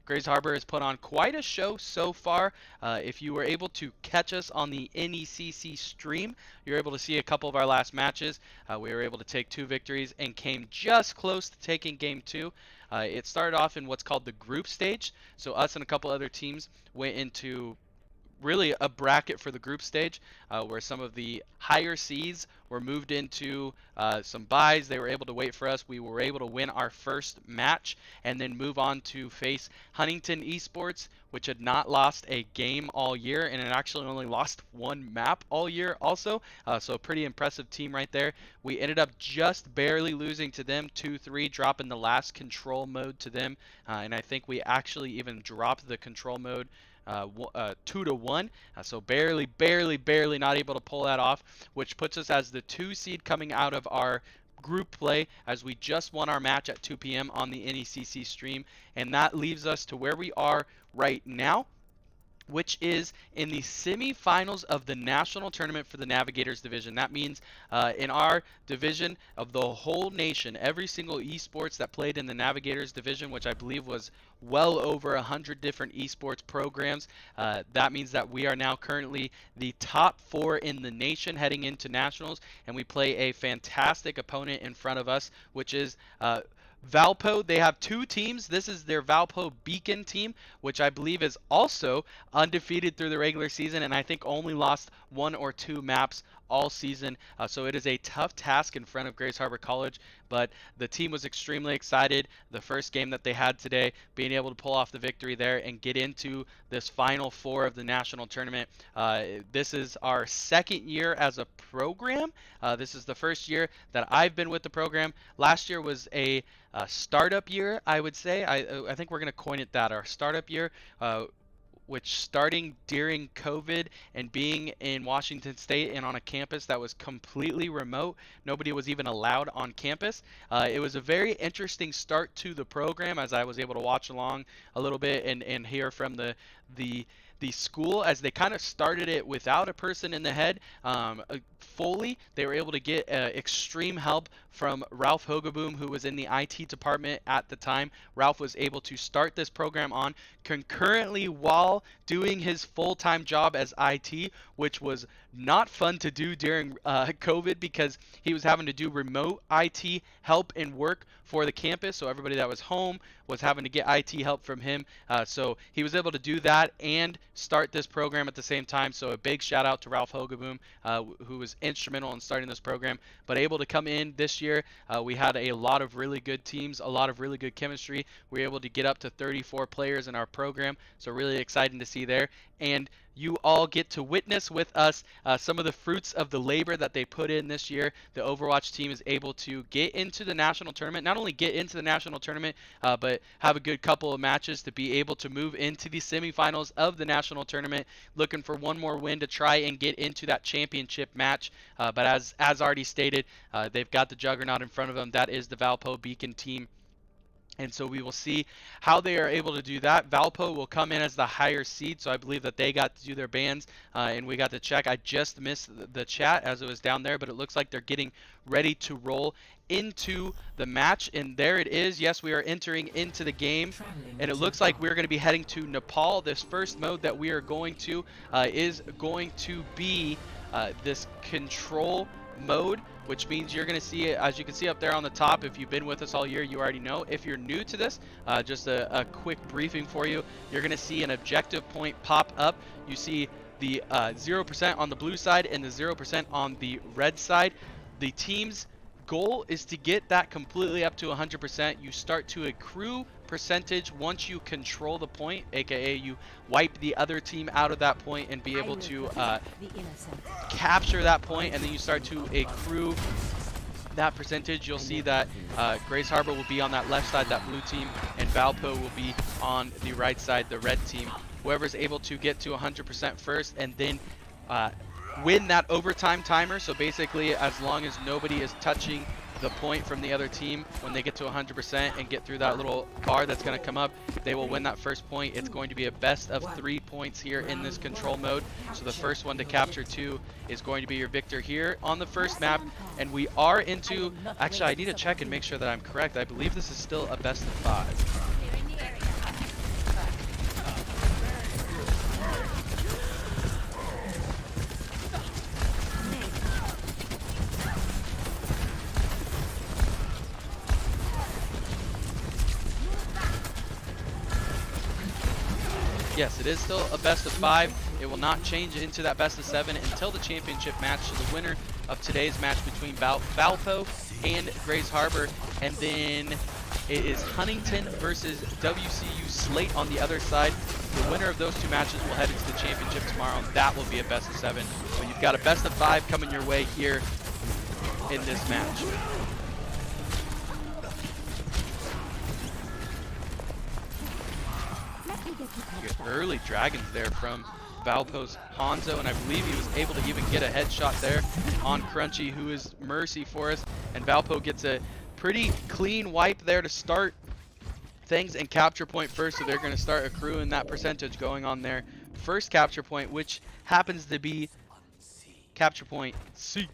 Grays Harbor has put on quite a show so far. If you were able to catch us on the NECC stream, you were able to see a couple of our last matches. We were able to take 2 victories and came just close to taking game 2. It started off in what's called the group stage. So us and a couple other teams went into really a bracket for the group stage, where some of the higher seeds were moved into some buys. They were able to wait for us. We were able to win our first match and then move on to face Huntington Esports, which had not lost a game all year and had actually only lost 1 map all year also. So a pretty impressive team right there. We ended up just barely losing to them 2-3, dropping the last control mode to them. And I think we actually even dropped the control mode 2-1, so barely not able to pull that off, which puts us as the 2 seed coming out of our group play, as we just won our match at 2 p.m. on the NECC stream, and that leaves us to where we are right now, which is in the semifinals of the national tournament for the Navigators division. That means in our division of the whole nation, every single esports that played in the Navigators division, which I believe was well over 100 different esports programs, that means that we are now currently the top 4 in the nation heading into nationals, and we play a fantastic opponent in front of us, which is Valpo. They have 2 teams. This is their Valpo Beacon team, which I believe is also undefeated through the regular season, and I think only lost 1 or 2 maps all season. So it is a tough task in front of Grays Harbor College, but the team was extremely excited. The first game that they had today, being able to pull off the victory there and get into this final 4 of the national tournament. This is our 2nd year as a program. This is the first year that I've been with the program. Last year was a startup year, I would say. I think we're going to coin it that, our startup year, which starting during COVID and being in Washington State and on a campus that was completely remote, nobody was even allowed on campus. It was a very interesting start to the program, as I was able to watch along a little bit and hear from the school as they kind of started it without a person in the head fully. They were able to get extreme help from Ralph Hogaboom, who was in the IT department at the time. Ralph was able to start this program on concurrently while doing his full-time job as IT, which was not fun to do during COVID, because he was having to do remote IT help and work for the campus. So everybody that was home was having to get IT help from him. So he was able to do that and start this program at the same time. So a big shout out to Ralph Hogaboom, who was instrumental in starting this program, but able to come in this year. We had a lot of really good teams, a lot of really good chemistry. We were able to get up to 34 players in our program, so really exciting to see there. And you all get to witness with us some of the fruits of the labor that they put in this year. The Overwatch team is able to get into the national tournament, not only get into the national tournament, but have a good couple of matches to be able to move into the semifinals of the national tournament, looking for one more win to try and get into that championship match. But as already stated, they've got the juggernaut in front of them. That is the Valpo Beacon team. And so we will see how they are able to do that. Valpo will come in as the higher seed, so I believe that they got to do their bans, and we got to check. I just missed the chat as it was down there, but it looks like they're getting ready to roll into the match, and there it is. Yes, we are entering into the game, and it looks like we're going to be heading to Nepal. This first mode that we are going to is going to be this control mode, which means you're going to see it, as you can see up there on the top. If you've been with us all year, you already know. If you're new to this, just a quick briefing for you. You're going to see an objective point pop up. You see the 0% on the blue side and the 0% on the red side. The team's goal is to get that completely up to 100%. You start to accrue percentage once you control the point, aka you wipe the other team out of that point and be able to capture that point, and then you start to accrue that percentage. You'll see that Grays Harbor will be on that left side, that blue team, and Valpo will be on the right side, the red team. Whoever's able to get to 100% first and then win that overtime timer. So basically, as long as nobody is touching the point from the other team, when they get to 100% and get through that little bar that's going to come up, they will win that first point. It's going to be a best of 3 points here in this control mode. So the first one to capture 2 is going to be your victor here on the first map. And we are into, actually I need to check and make sure that I'm correct. I believe this is still a best of 5. Yes, it is still a best of 5. It will not change into that best of 7 until the championship match. So the winner of today's match between Valpo and Grays Harbor, and then it is Huntington versus WCU Slate on the other side. The winner of those 2 matches will head into the championship tomorrow, and that will be a best of 7. So you've got a best of 5 coming your way here in this match. You get early dragons there from Valpo's Hanzo, and I believe he was able to even get a headshot there on Crunchy, who is Mercy for us. And Valpo gets a pretty clean wipe there to start things and capture point first, so they're going to start accruing that percentage going on their first capture point, which happens to be capture point C.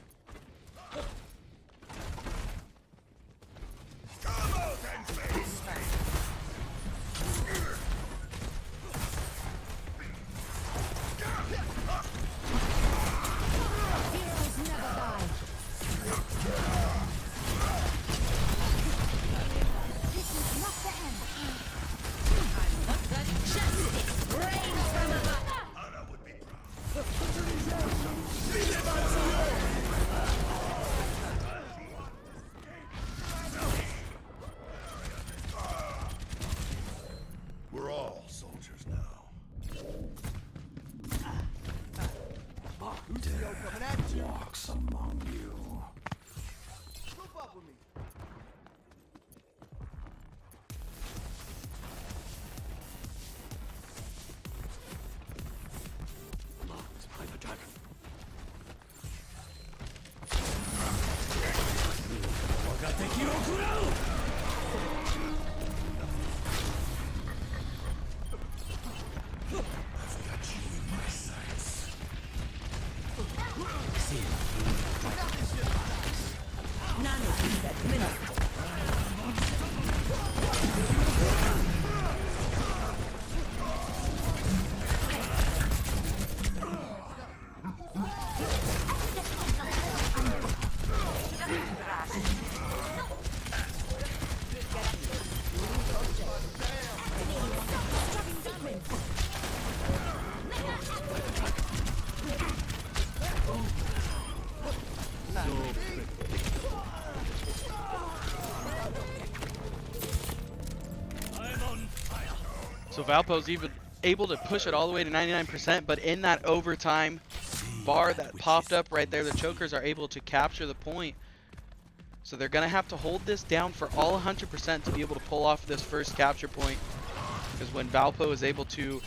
We're all soldiers now. Death walks among you. Group up with me. Locked by the dragon. So Valpo's even able to push it all the way to 99%, but in that overtime bar that popped up right there, the Chokers are able to capture the point. So they're going to have to hold this down for all 100% to be able to pull off this first capture point. Because when Valpo is able to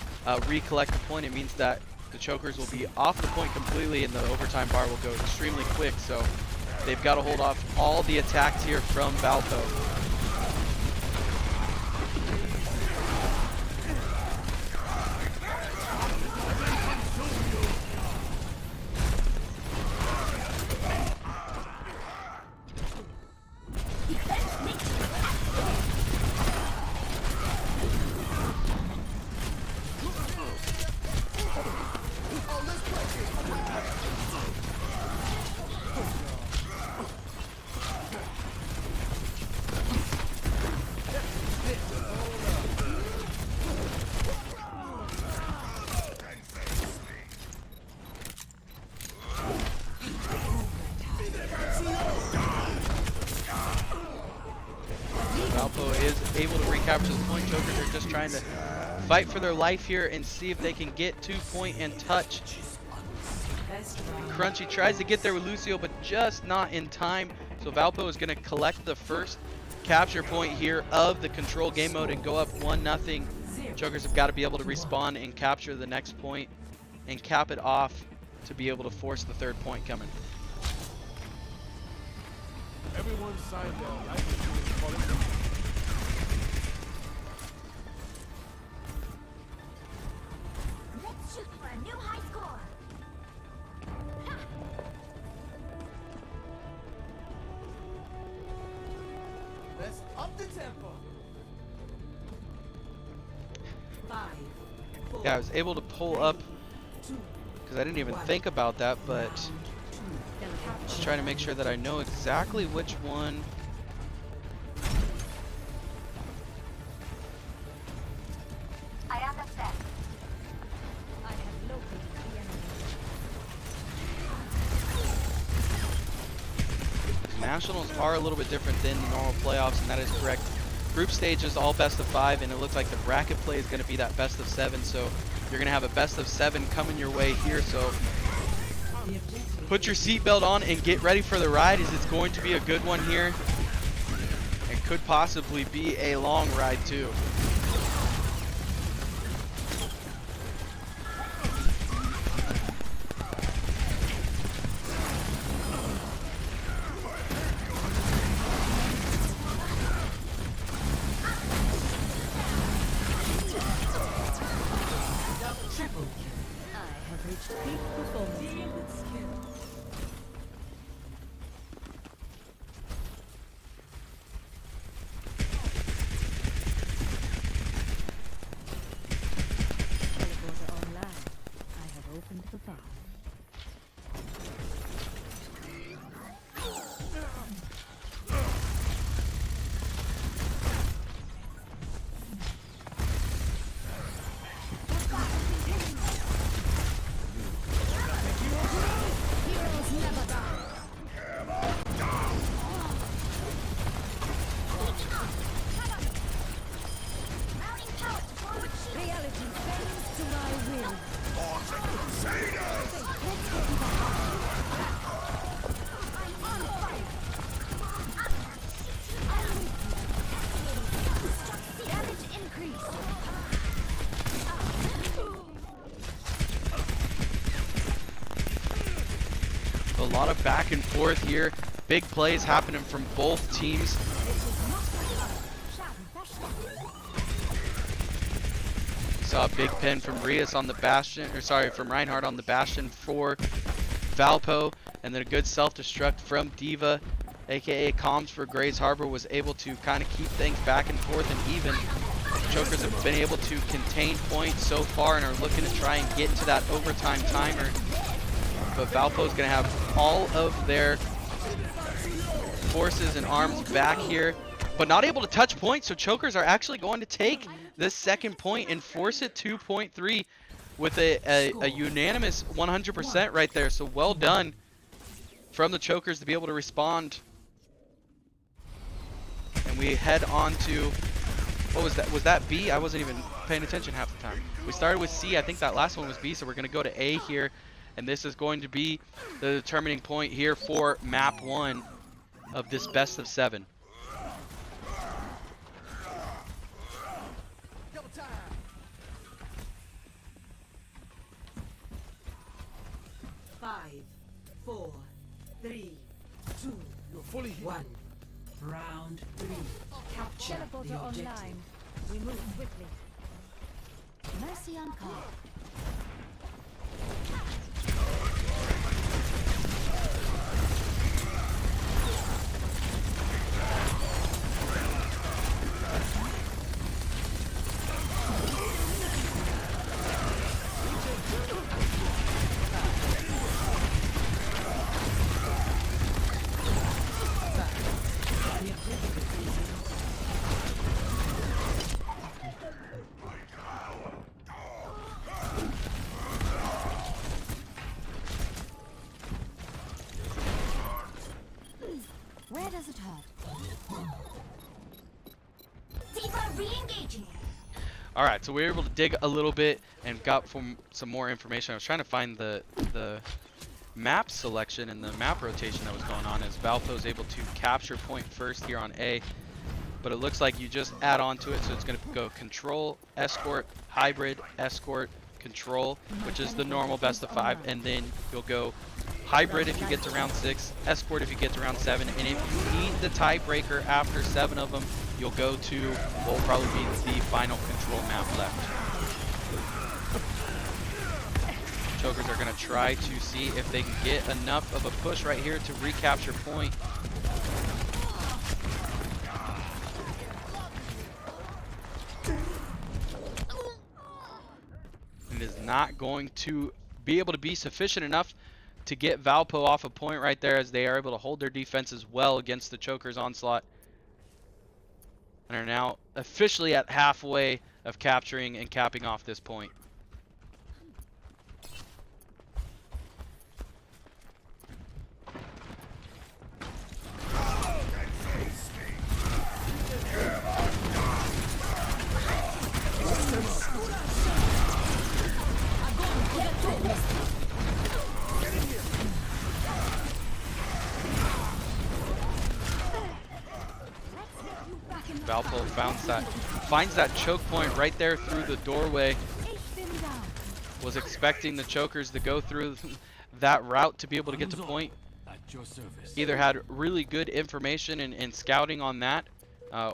recollect the point, it means that the Chokers will be off the point completely, and the overtime bar will go extremely quick. So they've got to hold off all the attacks here from Valpo. Valpo is able to recapture the point. Chokers are just trying to fight for their life here and see if they can get to point and touch. Crunchy tries to get there with Lucio, but just not in time. So Valpo is going to collect the first capture point here of the control game mode and go up 1-0. Chokers have got to be able to respawn and capture the next point and cap it off to be able to force the third point coming. Everyone signed down. Let's shoot for a new high score. Let's up the tempo. 5, 4, Yeah, I was able to pull up because I didn't even think about that, but just trying to make sure that I know exactly which one. I understand. Nationals are a little bit different than the normal playoffs, and that is correct. Group stage is all best of 5, and it looks like the bracket play is going to be that best of 7, so you're going to have a best of 7 coming your way here, so put your seatbelt on and get ready for the ride, as it's going to be a good one here, and could possibly be a long ride too. A lot of back and forth here. Big plays happening from both teams. Saw a big pin from Rias on the Bastion, or sorry, from Reinhardt on the Bastion for Valpo, and then a good self-destruct from Diva, aka Comms for Grays Harbor, was able to kind of keep things back and forth and even. Chokers have been able to contain points so far and are looking to try and get to that overtime timer. But Valpo's going to have all of their forces and arms back here, but not able to touch points, so Chokers are actually going to take this second point and force it 2.3 with a unanimous 100% right there. So well done from the Chokers to be able to respond. And we head on to, what was that? Was that B? I wasn't even paying attention half the time. We started with C. I think that last one was B, so we're going to go to A here. And this is going to be the determining point here for map 1 of this best of 7. Five, 4, 3, 2, 1. Round 3. Capture Teleporter the objective. online. We move quickly. Mercy on call. Where does it hurt? Diva re-engaging. Alright, so we were able to dig a little bit and got some more information. I was trying to find the map selection and the map rotation that was going on, as Valpo is able to capture point first here on A. But it looks like you just add on to it, so it's going to go control, escort, hybrid, escort, control, which is the normal best of 5, and then you'll go hybrid if you get to round 6, escort if you get to round 7, and if you need the tiebreaker after 7 of them, you'll go to what will probably be the final control map left. Chokers are going to try to see if they can get enough of a push right here to recapture point. It is not going to be able to be sufficient enough to get Valpo off a point right there, as they are able to hold their defenses well against the Chokers' onslaught. And are now officially at halfway of capturing and capping off this point. Valpo finds that choke point right there through the doorway. Was expecting the chokers to go through that route to be able to get to point. At your service. Either had really good information and scouting on that,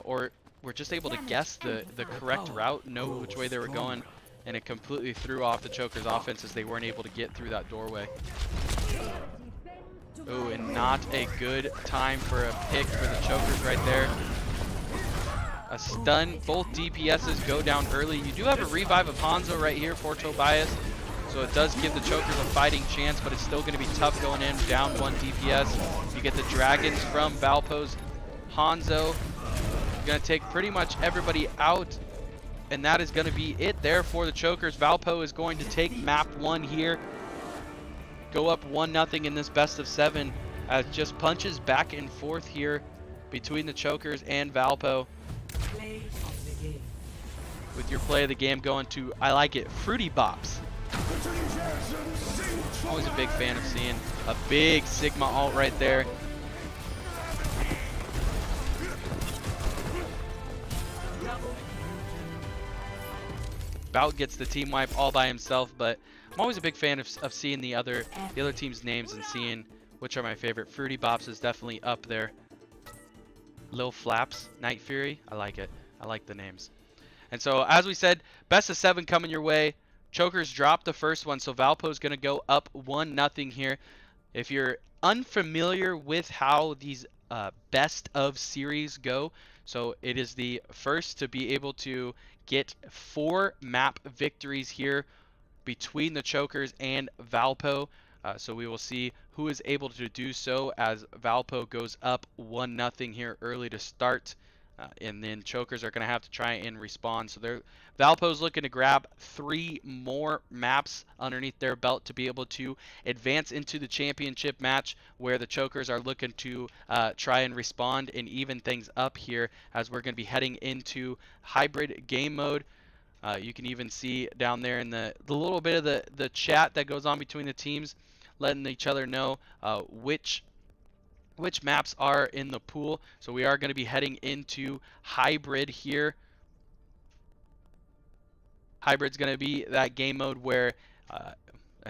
or were just able to guess the correct route, know which way they were going, and it completely threw off the chokers' offense as they weren't able to get through that doorway. Oh, and not a good time for a pick for the chokers right there. A stun, both DPSs go down early. You do have a revive of Hanzo right here for Tobias, so it does give the chokers a fighting chance, but it's still going to be tough going in, down 1 DPS. You get the dragons from Valpo's Hanzo. Going to take pretty much everybody out, and that is going to be it there for the chokers. Valpo is going to take map 1 here, go up 1-0 in this best of 7, as just punches back and forth here between the chokers and Valpo. Play of the game. With your play of the game going to, I like it, Fruity Bops. Always a big fan of seeing a big Sigma ult right there. Bout gets the team wipe all by himself, but I'm always a big fan of seeing the other team's names and seeing which are my favorite. Fruity Bops is definitely up there. Lil Flaps, Night Fury, I like it. I like the names. And so, as we said, best of 7 coming your way. Chokers dropped the first one, so Valpo's going to go up 1-0 here. If you're unfamiliar with how these best of series go, so it is the first to be able to get 4 map victories here between the chokers and Valpo. So we will see who is able to do so as Valpo goes up 1-0 here early to start. And then chokers are going to have to try and respond. So Valpo's looking to grab 3 more maps underneath their belt to be able to advance into the championship match, where the chokers are looking to try and respond and even things up here, as we're going to be heading into hybrid game mode. You can even see down there in the little bit of the chat that goes on between the teams, letting each other know which maps are in the pool. So we are going to be heading into hybrid here. Hybrid's going to be that game mode where,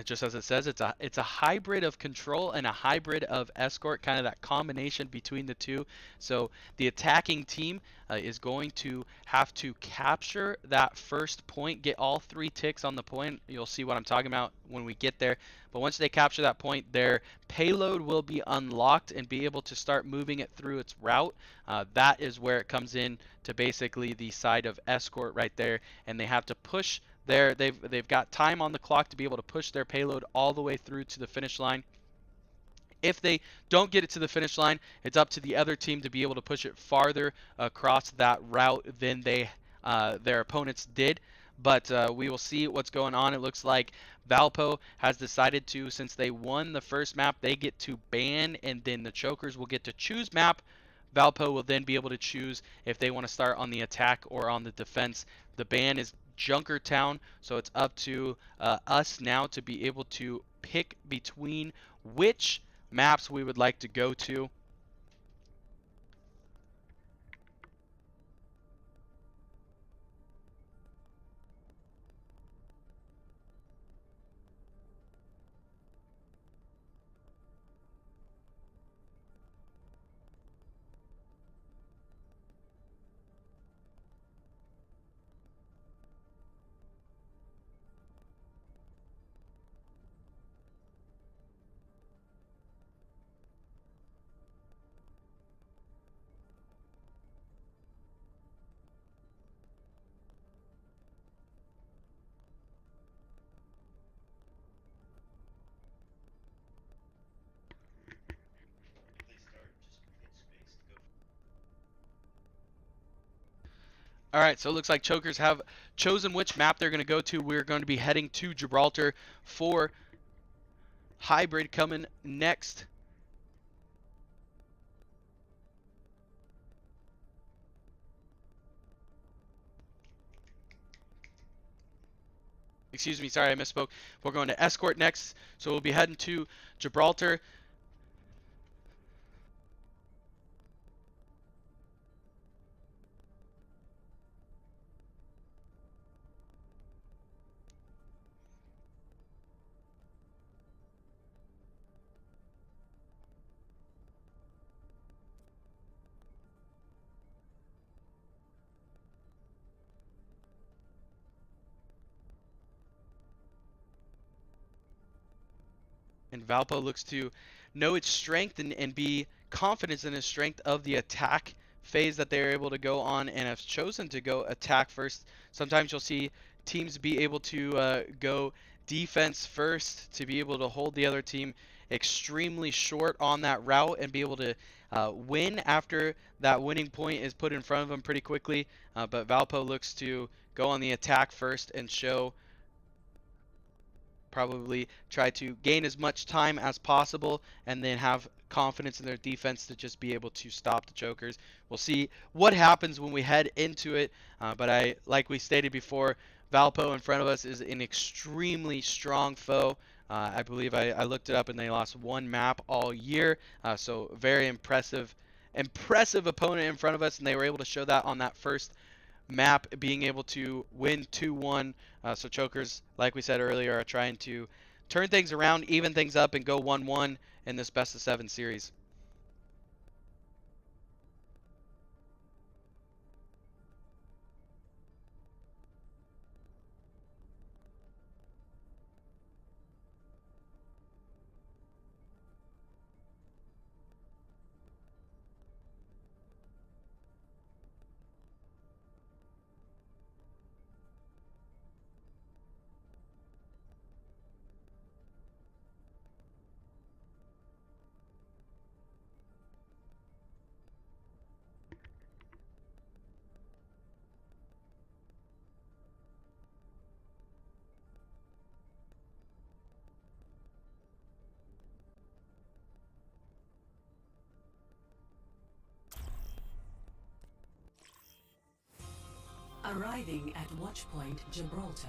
just as it says, it's a hybrid of control and a hybrid of escort, kind of that combination between the two. So the attacking team is going to have to capture that first point, get all 3 ticks on the point. You'll see what I'm talking about when we get there. But once they capture that point, their payload will be unlocked and be able to start moving it through its route. That is where it comes in to basically the side of escort right there, and they have to push they've got time on the clock to be able to push their payload all the way through to the finish line. If they don't get it to the finish line, it's up to the other team to be able to push it farther across that route than their opponents did. But we will see what's going on. It looks like Valpo has decided to, since they won the first map, they get to ban, and then the chokers will get to choose map. Valpo will then be able to choose if they want to start on the attack or on the defense. The ban is Junkertown, so it's up to us now to be able to pick between which maps we would like to go to. All right, so it looks like chokers have chosen which map they're going to go to. We're going to be heading to Gibraltar for hybrid coming next. Excuse me, sorry, I misspoke. We're going to escort next, so we'll be heading to Gibraltar. And Valpo looks to know its strength and be confident in its strength of the attack phase that they're able to go on, and have chosen to go attack first. Sometimes you'll see teams be able to go defense first to be able to hold the other team extremely short on that route and be able to win after that winning point is put in front of them pretty quickly. But Valpo looks to go on the attack first and show, probably try to gain as much time as possible and then have confidence in their defense to just be able to stop the Jokers. We'll see what happens when we head into it, but like we stated before, Valpo in front of us is an extremely strong foe. I believe I looked it up and they lost one map all year, so very impressive opponent in front of us, and they were able to show that on that first map, being able to win 2-1. So Chokers, like we said earlier, are trying to turn things around, even things up, and go 1-1 in this best of 7 series. Arriving at Watchpoint Gibraltar.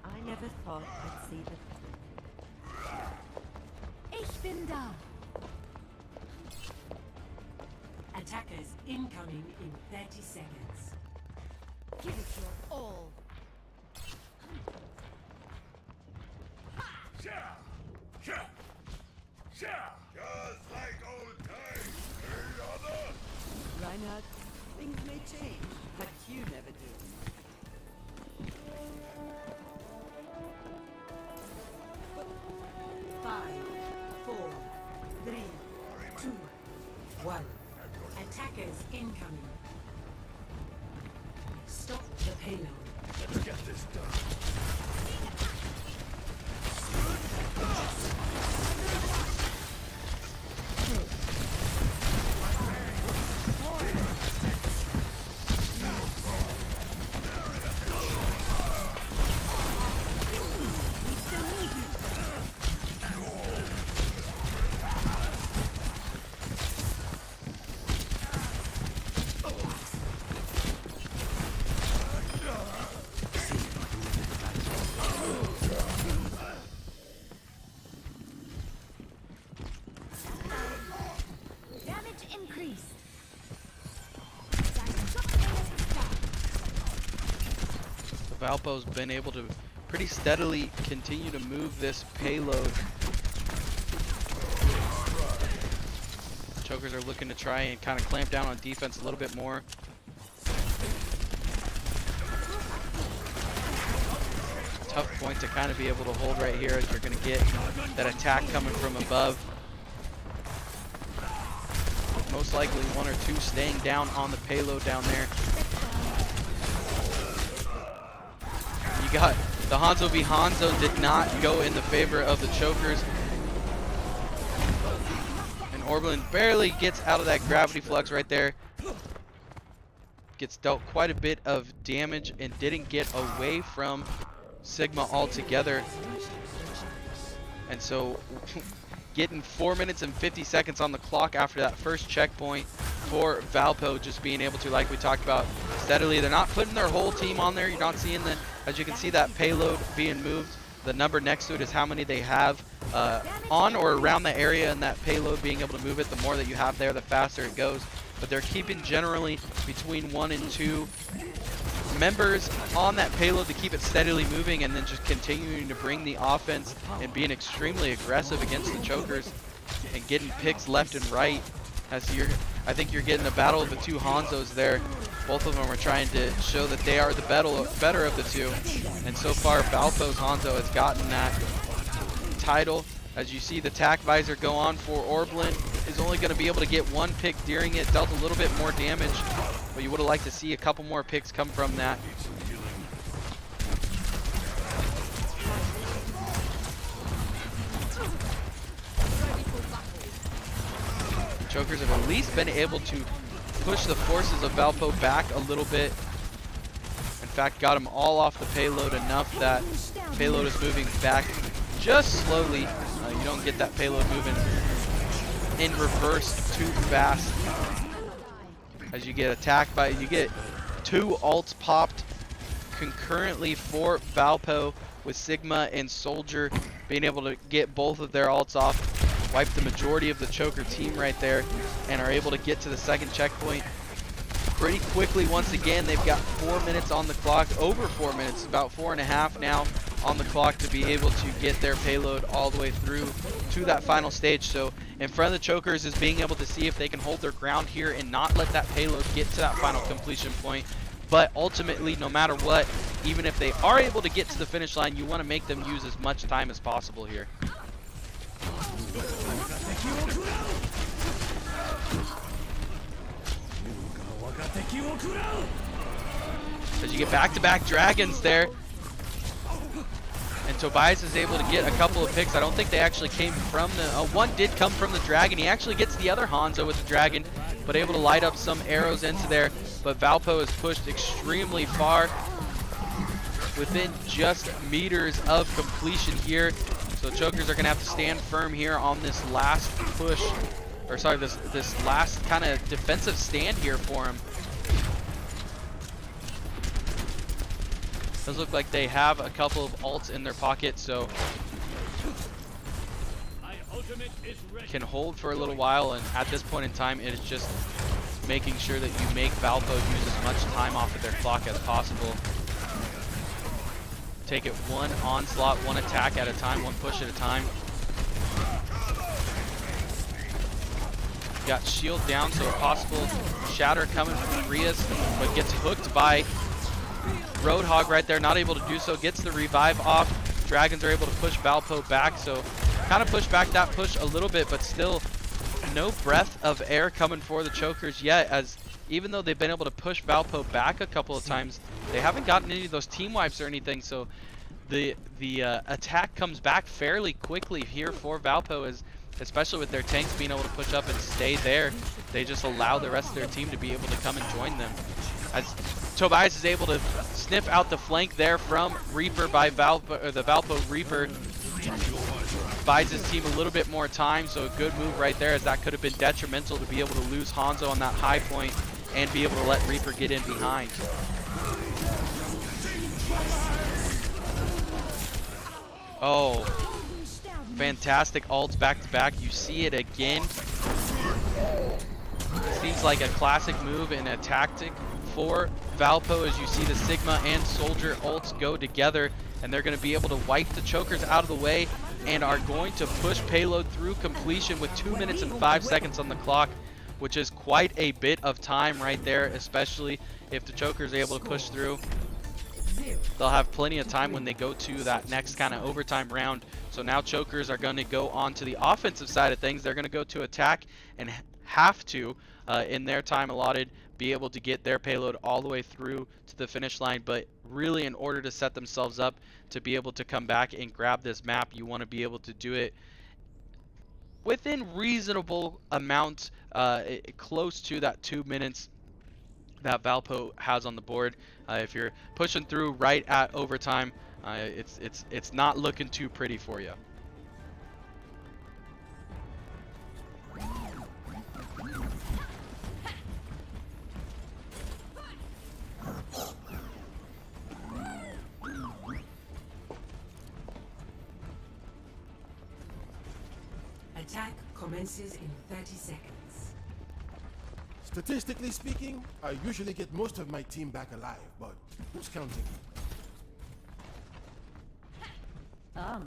I never thought I'd see the... Ich bin da! Attackers incoming in 30 seconds. Give it your all! Just like old times, hey, other? Reinhard, things may change, but you never do. Five, four, three, two, one. Attackers incoming. Stop the payload. Let's get this done. Damage increased! So Valpo's been able to pretty steadily continue to move this payload. Chokers are looking to try and kind of clamp down on defense a little bit more. Tough point to kind of be able to hold right here, as you're going to get that attack coming from above. most likely 1 or 2 staying down on the payload down there. You got the Hanzo v Hanzo did not go in the favor of the chokers. And Orblin barely gets out of that gravity flux right there. Gets dealt quite a bit of damage and didn't get away from Sigma altogether. And so getting 4 minutes and 50 seconds on the clock after that first checkpoint for Valpo, just being able to, like we talked about, steadily. They're not putting their whole team on there. You're not seeing the, as you can see, that payload being moved. The number next to it is how many they have on or around the area, and that payload being able to move it. The more that you have there, the faster it goes. But they're keeping generally between 1 and 2 members on that payload to keep it steadily moving, and then just continuing to bring the offense and being extremely aggressive against the chokers and getting picks left and right. As I think you're getting a battle of the 2 Hanzos there. Both of them are trying to show that they are the better of the 2. And so far, Valpo's Hanzo has gotten that title. As you see the tack visor go on for Orblin, is only going to be able to get 1 pick during it. Dealt a little bit more damage, but you would have liked to see a couple more picks come from that. Chokers have at least been able to push the forces of Valpo back a little bit. In fact, got them all off the payload enough that payload is moving back just slowly. You don't get that payload moving in reverse too fast. As you get attacked by, you get 2 ults popped concurrently for Valpo, with Sigma and Soldier being able to get both of their ults off, wipe the majority of the choker team right there, and are able to get to the second checkpoint pretty quickly. Once again, they've got 4 minutes on the clock, over 4 minutes, about 4.5 now on the clock, to be able to get their payload all the way through to that final stage. So in front of the chokers is being able to see if they can hold their ground here and not let that payload get to that final completion point. But ultimately, no matter what, even if they are able to get to the finish line, you want to make them use as much time as possible here. As you get back-to-back dragons there, and Tobias is able to get a couple of picks. I don't think they actually came from the, one did come from the dragon. He actually gets the other Hanzo with the dragon, but able to light up some arrows into there. But Valpo is pushed extremely far, within just meters of completion here. So chokers are gonna have to stand firm here on this last push, or sorry, this last kind of defensive stand here for him. Does look like they have a couple of ults in their pocket, so can hold for a little while. And at this point in time, it is just making sure that you make Valpo use as much time off of their clock as possible. Take it 1 onslaught, 1 attack at a time, 1 push at a time. Got shield down, so a possible shatter coming from Rias, but gets hooked by Roadhog right there, not able to do so. Gets the revive off. Dragons are able to push Valpo back, so kind of push back that push a little bit, but still no breath of air coming for the chokers yet, as even though they've been able to push Valpo back a couple of times, they haven't gotten any of those team wipes or anything. So the attack comes back fairly quickly here for Valpo, as especially with their tanks being able to push up and stay there. They just allow the rest of their team to be able to come and join them. As Tobias is able to sniff out the flank there from Reaper by Valpo, or the Valpo Reaper. Buys his team a little bit more time, so a good move right there, as that could have been detrimental to be able to lose Hanzo on that high point and be able to let Reaper get in behind. Oh, fantastic ults back to back. You see it again. Seems like a classic move and a tactic for Valpo, as you see the Sigma and Soldier ults go together, and they're going to be able to wipe the chokers out of the way and are going to push payload through completion with 2 minutes and 5 seconds on the clock, which is quite a bit of time right there, especially if the chokers are able to push through. They'll have plenty of time when they go to that next kind of overtime round. So now chokers are going to go on to the offensive side of things. They're going to go to attack and have to, in their time allotted, be able to get their payload all the way through to the finish line. But really, in order to set themselves up to be able to come back and grab this map, you want to be able to do it within reasonable amount, close to that 2 minutes that Valpo has on the board. If you're pushing through right at overtime, it's not looking too pretty for you. Attack commences in 30 seconds. Statistically speaking, I usually get most of my team back alive, but who's counting? Armor?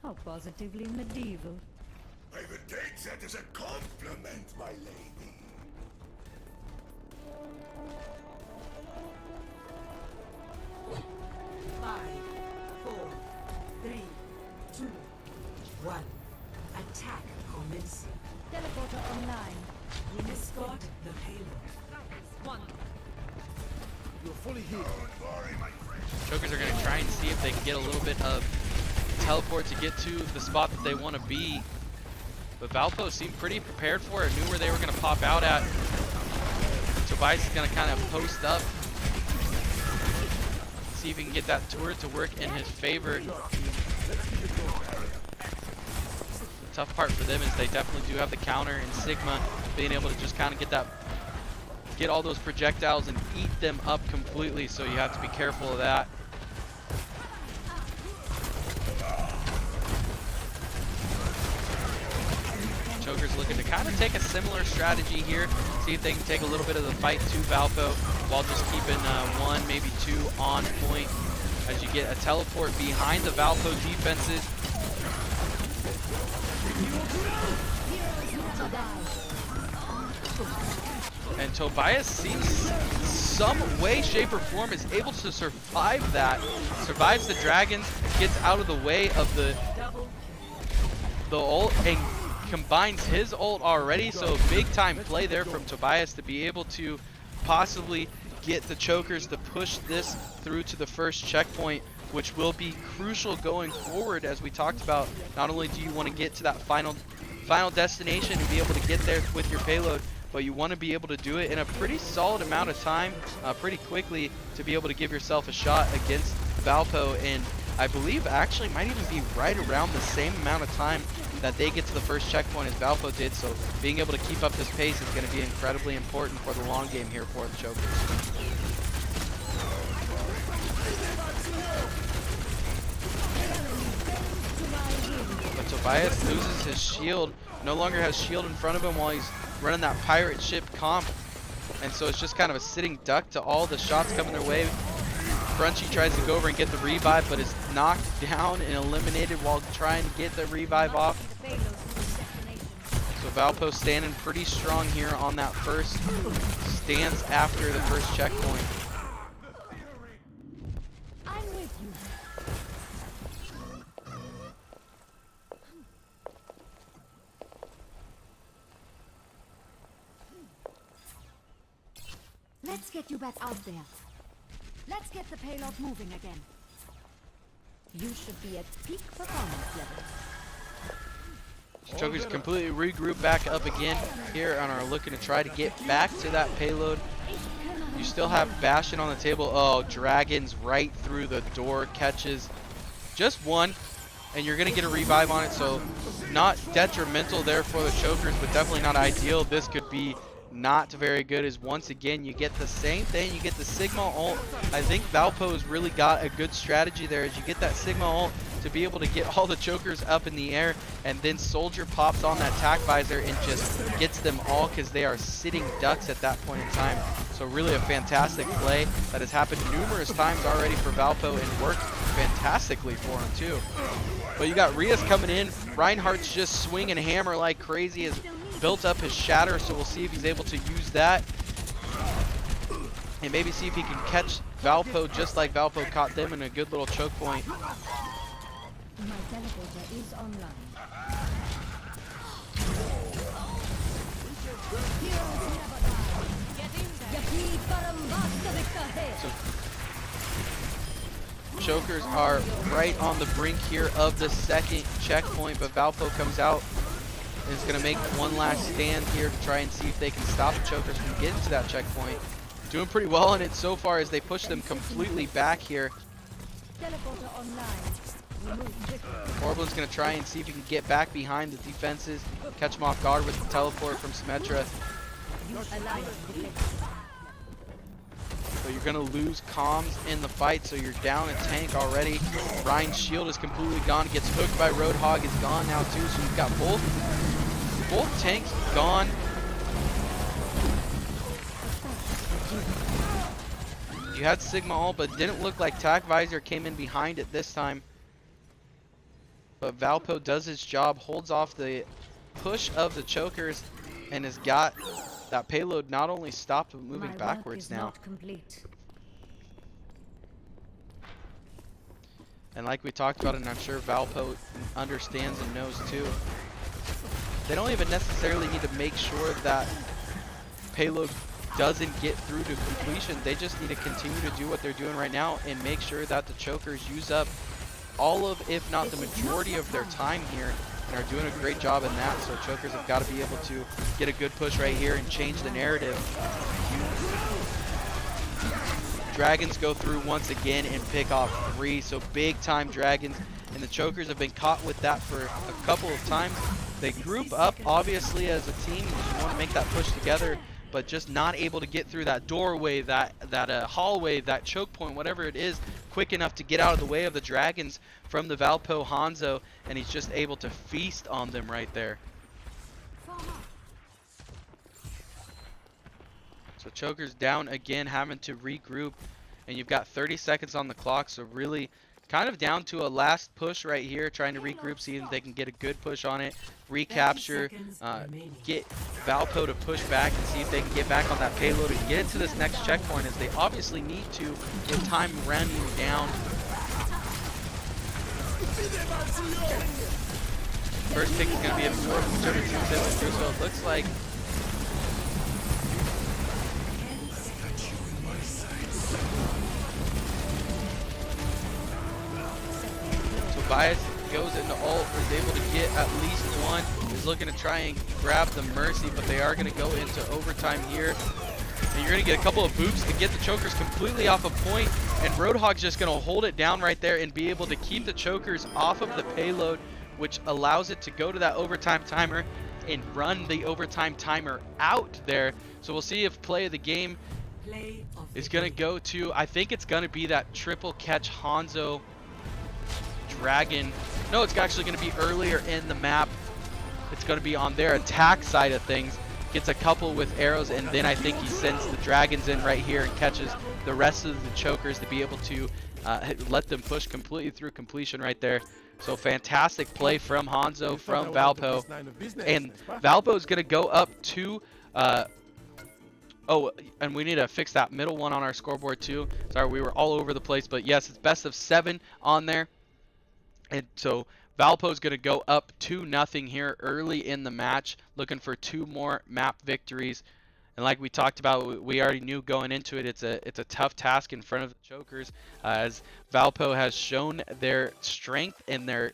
How positively medieval. I would take that as a compliment, my lady. Five, four, three, two, one. Attack commencing. Teleporter online. Escort the payload. You're fully healed. Don't worry, my friend. Chokers are going to try and see if they can get a little bit of teleport to get to the spot that they want to be. But Valpo seemed pretty prepared for it, knew where they were going to pop out at. Tobias is going to kind of post up, see if he can get that turret to work in his favor. The tough part for them is they definitely do have the counter, and Sigma being able to just kind of get all those projectiles and eat them up completely, so you have to be careful of that. Joker's looking to kind of take a similar strategy here, see if they can take a little bit of the fight to Valpo while just keeping one, maybe two on point as you get a teleport behind the Valpo defenses. And Tobias seems some way, shape, or form is able to survive that. Survives the dragons, gets out of the way of the ult, and combines his ult already. So big time play there from Tobias to be able to possibly get the chokers to push this through to the first checkpoint, which will be crucial going forward. As we talked about, not only do you want to get to that final destination and be able to get there with your payload, but you want to be able to do it in a pretty solid amount of time, pretty quickly, to be able to give yourself a shot against Valpo. And I believe actually might even be right around the same amount of time that they get to the first checkpoint as Valpo did. So being able to keep up this pace is going to be incredibly important for the long game here for the chokers. But Tobias loses his shield, no longer has shield in front of him while he's running that pirate ship comp, and so it's just kind of a sitting duck to all the shots coming their way. Crunchy tries to go over and get the revive, but is knocked down and eliminated while trying to get the revive off. So Valpo standing pretty strong here on that first stance after the first checkpoint. I'm with you. Let's get you back out there. Let's get the payload moving again. You should be at peak performance level. Chokers completely regroup back up again here and are looking to try to get back to that payload. You still have Bastion on the table. Oh, Dragons right through the door, catches just one, and you're going to get a revive on it. So not detrimental there for the Chokers, but definitely not ideal. This could be not very good, as once again you get the same thing. You get the Sigma ult. I think Valpo's really got a good strategy there, as you get that Sigma ult to be able to get all the chokers up in the air, and then Soldier pops on that tack visor and just gets them all because they are sitting ducks at that point in time. So really a fantastic play that has happened numerous times already for Valpo and worked fantastically for him too. But you got Rias coming in. Reinhardt's just swinging hammer like crazy, has built up his shatter, so we'll see if he's able to use that and maybe see if he can catch Valpo just like Valpo caught them in a good little choke point. My teleporter is online. So Chokers are right on the brink here of the second checkpoint, but Valpo comes out and is going to make one last stand here to try and see if they can stop the Chokers from getting to that checkpoint. Doing pretty well on it so far as they push them completely back here. Teleporter online. Remove trigger. Orblin's going to try and see if he can get back behind the defenses, catch them off guard with the teleport from Symmetra. Alliance detected. So you're going to lose comms in the fight, so you're down a tank already. Ryan's shield is completely gone, gets hooked by Roadhog, is gone now too, so you've got both tanks gone. You had Sigma ult, but didn't look like Tac Visor came in behind it this time. But Valpo does his job, holds off the push of the Chokers, and has got that payload not only stopped, but moving backwards now. Not complete. And like we talked about, and I'm sure Valpo understands and knows too, they don't even necessarily need to make sure that payload doesn't get through to completion. They just need to continue to do what they're doing right now and make sure that the Chokers use up all of, if not the majority of their time here, and are doing a great job in that. So Chokers have got to be able to get a good push right here and change the narrative. Dragons go through once again and pick off 3, so big time Dragons, and the Chokers have been caught with that for a couple of times. They group up obviously as a team, you want to make that push together, but just not able to get through that doorway, that hallway, that choke point, whatever it is, quick enough to get out of the way of the Dragons from the Valpo Hanzo, and he's just able to feast on them right there. So Chokers down again, having to regroup, and you've got 30 seconds on the clock, so really kind of down to a last push right here, trying to regroup, see if they can get a good push on it, recapture, get Valpo to push back and see if they can get back on that payload and get into this next checkpoint, as they obviously need to with time running down. First pick is going to be absorbed, whichever team says it, so it looks like Tobias goes into ult, is able to get at least one, is looking to try and grab the Mercy, but they are going to go into overtime here. And you're going to get a couple of boops to get the Chokers completely off a point, and Roadhog's just going to hold it down right there and be able to keep the Chokers off of the payload, which allows it to go to that overtime timer and run the overtime timer out there. So we'll see if play of the game is going to go to, I think it's going to be that triple catch Hanzo Dragon. No, it's actually going to be earlier in the map. It's going to be on their attack side of things. Gets a couple with arrows, and then I think he sends the Dragons in right here and catches the rest of the Chokers to be able to let them push completely through completion right there. So fantastic play from Hanzo, from Valpo. And Valpo is going to go up to... oh, and we need to fix that middle one on our scoreboard too. Sorry, we were all over the place, but yes, it's best of 7 on there. And so Valpo is going to go up 2-0 here early in the match, looking for 2 more map victories. And like we talked about, we already knew going into it, it's a tough task in front of the Chokers, as Valpo has shown their strength and their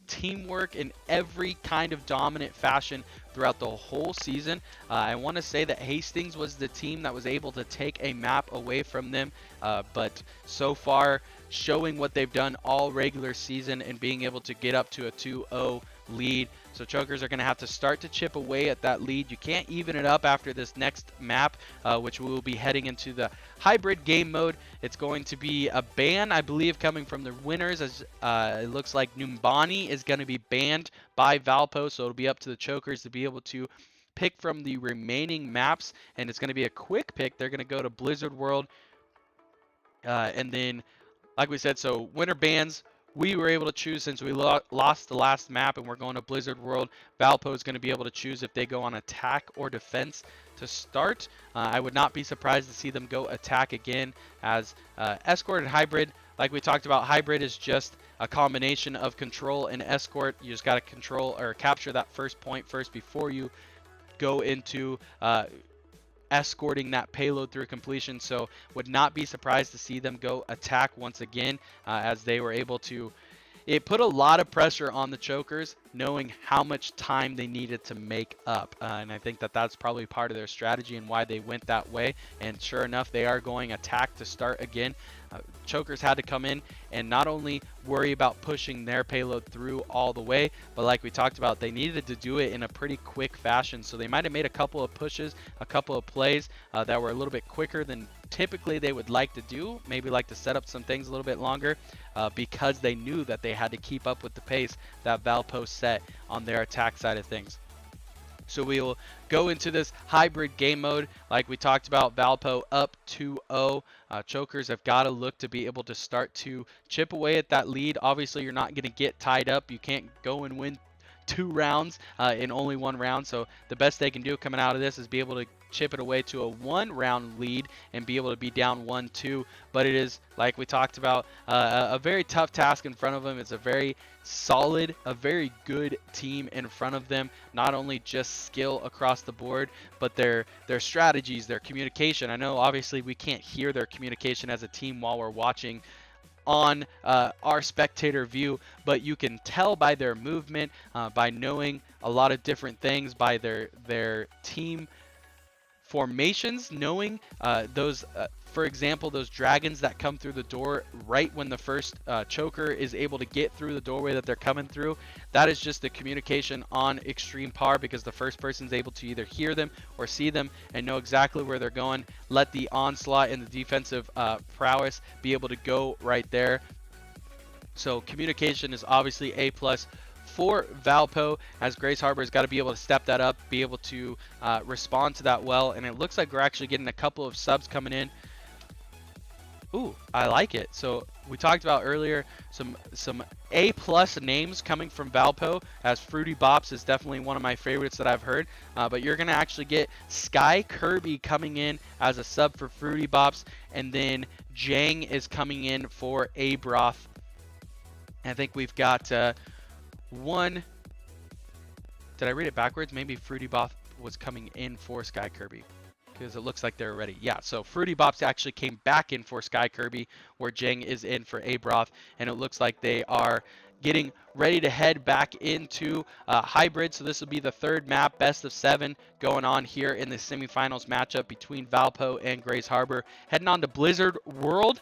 teamwork in every kind of dominant fashion throughout the whole season. I want to say that Hastings was the team that was able to take a map away from them, but so far showing what they've done all regular season and being able to get up to a 2-0 lead. So Chokers are going to have to start to chip away at that lead. You can't even it up after this next map, which we will be heading into the hybrid game mode. It's going to be a ban, I believe, coming from the winners, as it looks like Numbani is going to be banned by Valpo, so it'll be up to the Chokers to be able to pick from the remaining maps, and it's going to be a quick pick. They're going to go to Blizzard World, and then like we said, so winner bans, we were able to choose since we lost the last map and we're going to Blizzard World. Valpo is going to be able to choose if they go on attack or defense to start. I would not be surprised to see them go attack again, as escort and hybrid, like we talked about, hybrid is just a combination of control and escort. You just got to control or capture that first point first before you go into escorting that payload through completion. So would not be surprised to see them go attack once again, as they were able to. It put a lot of pressure on the chokers, knowing how much time they needed to make up. And I think that that's probably part of their strategy and why they went that way. And sure enough, they are going attack to start again. Chokers had to come in and not only worry about pushing their payload through all the way, but like we talked about, they needed to do it in a pretty quick fashion. So they might have made a couple of pushes, a couple of plays that were a little bit quicker than typically they would like to do, maybe like to set up some things a little bit longer, because they knew that they had to keep up with the pace that Valpo set on their attack side of things. So we will go into this hybrid game mode. Like we talked about, Valpo up 2-0. Chokers have got to look to be able to start to chip away at that lead. Obviously, you're not going to get tied up. You can't go and win 2 rounds in only 1 round. So the best they can do coming out of this is be able to chip it away to a 1-round lead and be able to be down 1-2. But it is, like we talked about, a very tough task in front of them. It's a very solid, a very good team in front of them. Not only just skill across the board, but their strategies, their communication. I know obviously we can't hear their communication as a team while we're watching on our spectator view, but you can tell by their movement, by knowing a lot of different things, by their team formations, knowing those, for example, those dragons that come through the door right when the first choker is able to get through the doorway that they're coming through. That is just the communication on extreme par, because the first person's able to either hear them or see them and know exactly where they're going. Let the onslaught and the defensive prowess be able to go right there. So communication is obviously A+ for Valpo, as Grace Harbor has got to be able to step that up, be able to respond to that well. And it looks like we're actually getting a couple of subs coming in. Ooh, I like it. So we talked about earlier some A+ names coming from Valpo, as Fruity Bops is definitely one of my favorites that I've heard. But you're going to actually get Sky Kirby coming in as a sub for Fruity Bops, and then Jang is coming in for Abroth. I think we've got one. Did I read it backwards? Maybe Fruity Bop was coming in for Sky Kirby, because it looks like they're ready. Yeah, so Fruity Bops actually came back in for Sky Kirby, where Jang is in for Abroth, and it looks like they are getting ready to head back into hybrid. So this will be the 3rd map, best of 7, going on here in the semifinals matchup between Valpo and Grace Harbor, heading on to Blizzard World.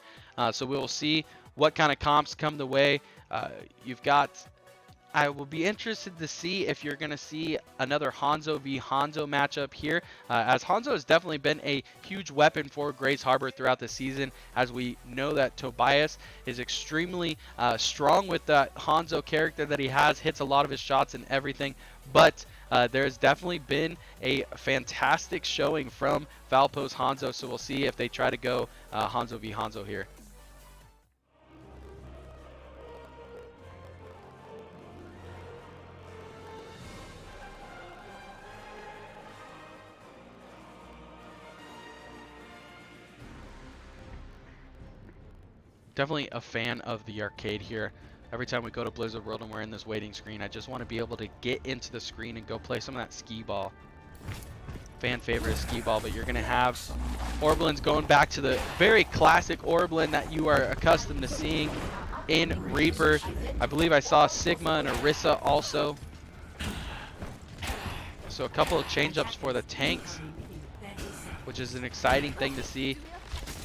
So we will see what kind of comps come the way. You've got, I will be interested to see if you're going to see another Hanzo v Hanzo matchup here, as Hanzo has definitely been a huge weapon for Grace Harbor throughout the season, as we know that Tobias is extremely strong with that Hanzo character that he has, hits a lot of his shots and everything. But there's definitely been a fantastic showing from Valpo's Hanzo, so we'll see if they try to go Hanzo v Hanzo here. Definitely a fan of the arcade here. Every time we go to Blizzard World and we're in this waiting screen, I just want to be able to get into the screen and go play some of that skee ball. Fan favorite skee ball, but you're going to have Orblins going back to the very classic Orblin that you are accustomed to seeing in Reaper. I believe I saw Sigma and Orisa also. So a couple of change-ups for the tanks, which is an exciting thing to see.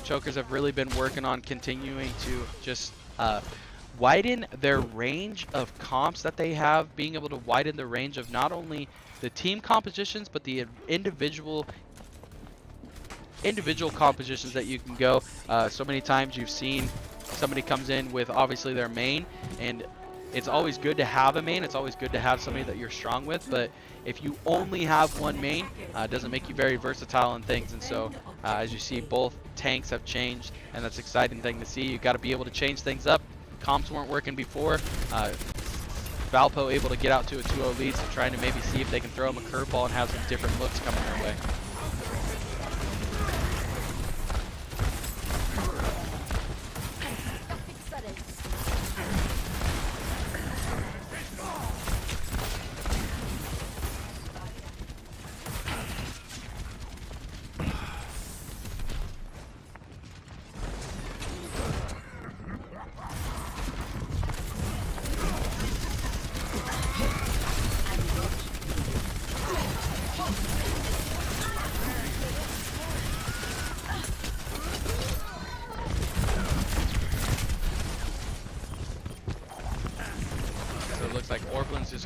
Chokers have really been working on continuing to just widen their range of comps that they have, being able to widen the range of not only the team compositions, but the individual compositions that you can go. So many times you've seen somebody comes in with obviously their main, and it's always good to have a main. It's always good to have somebody that you're strong with, but if you only have one main, it doesn't make you very versatile in things. And so as you see, both tanks have changed, and that's an exciting thing to see. You've got to be able to change things up. Comps weren't working before. Valpo able to get out to a 2-0 lead, so trying to maybe see if they can throw them a curveball and have some different looks coming their way.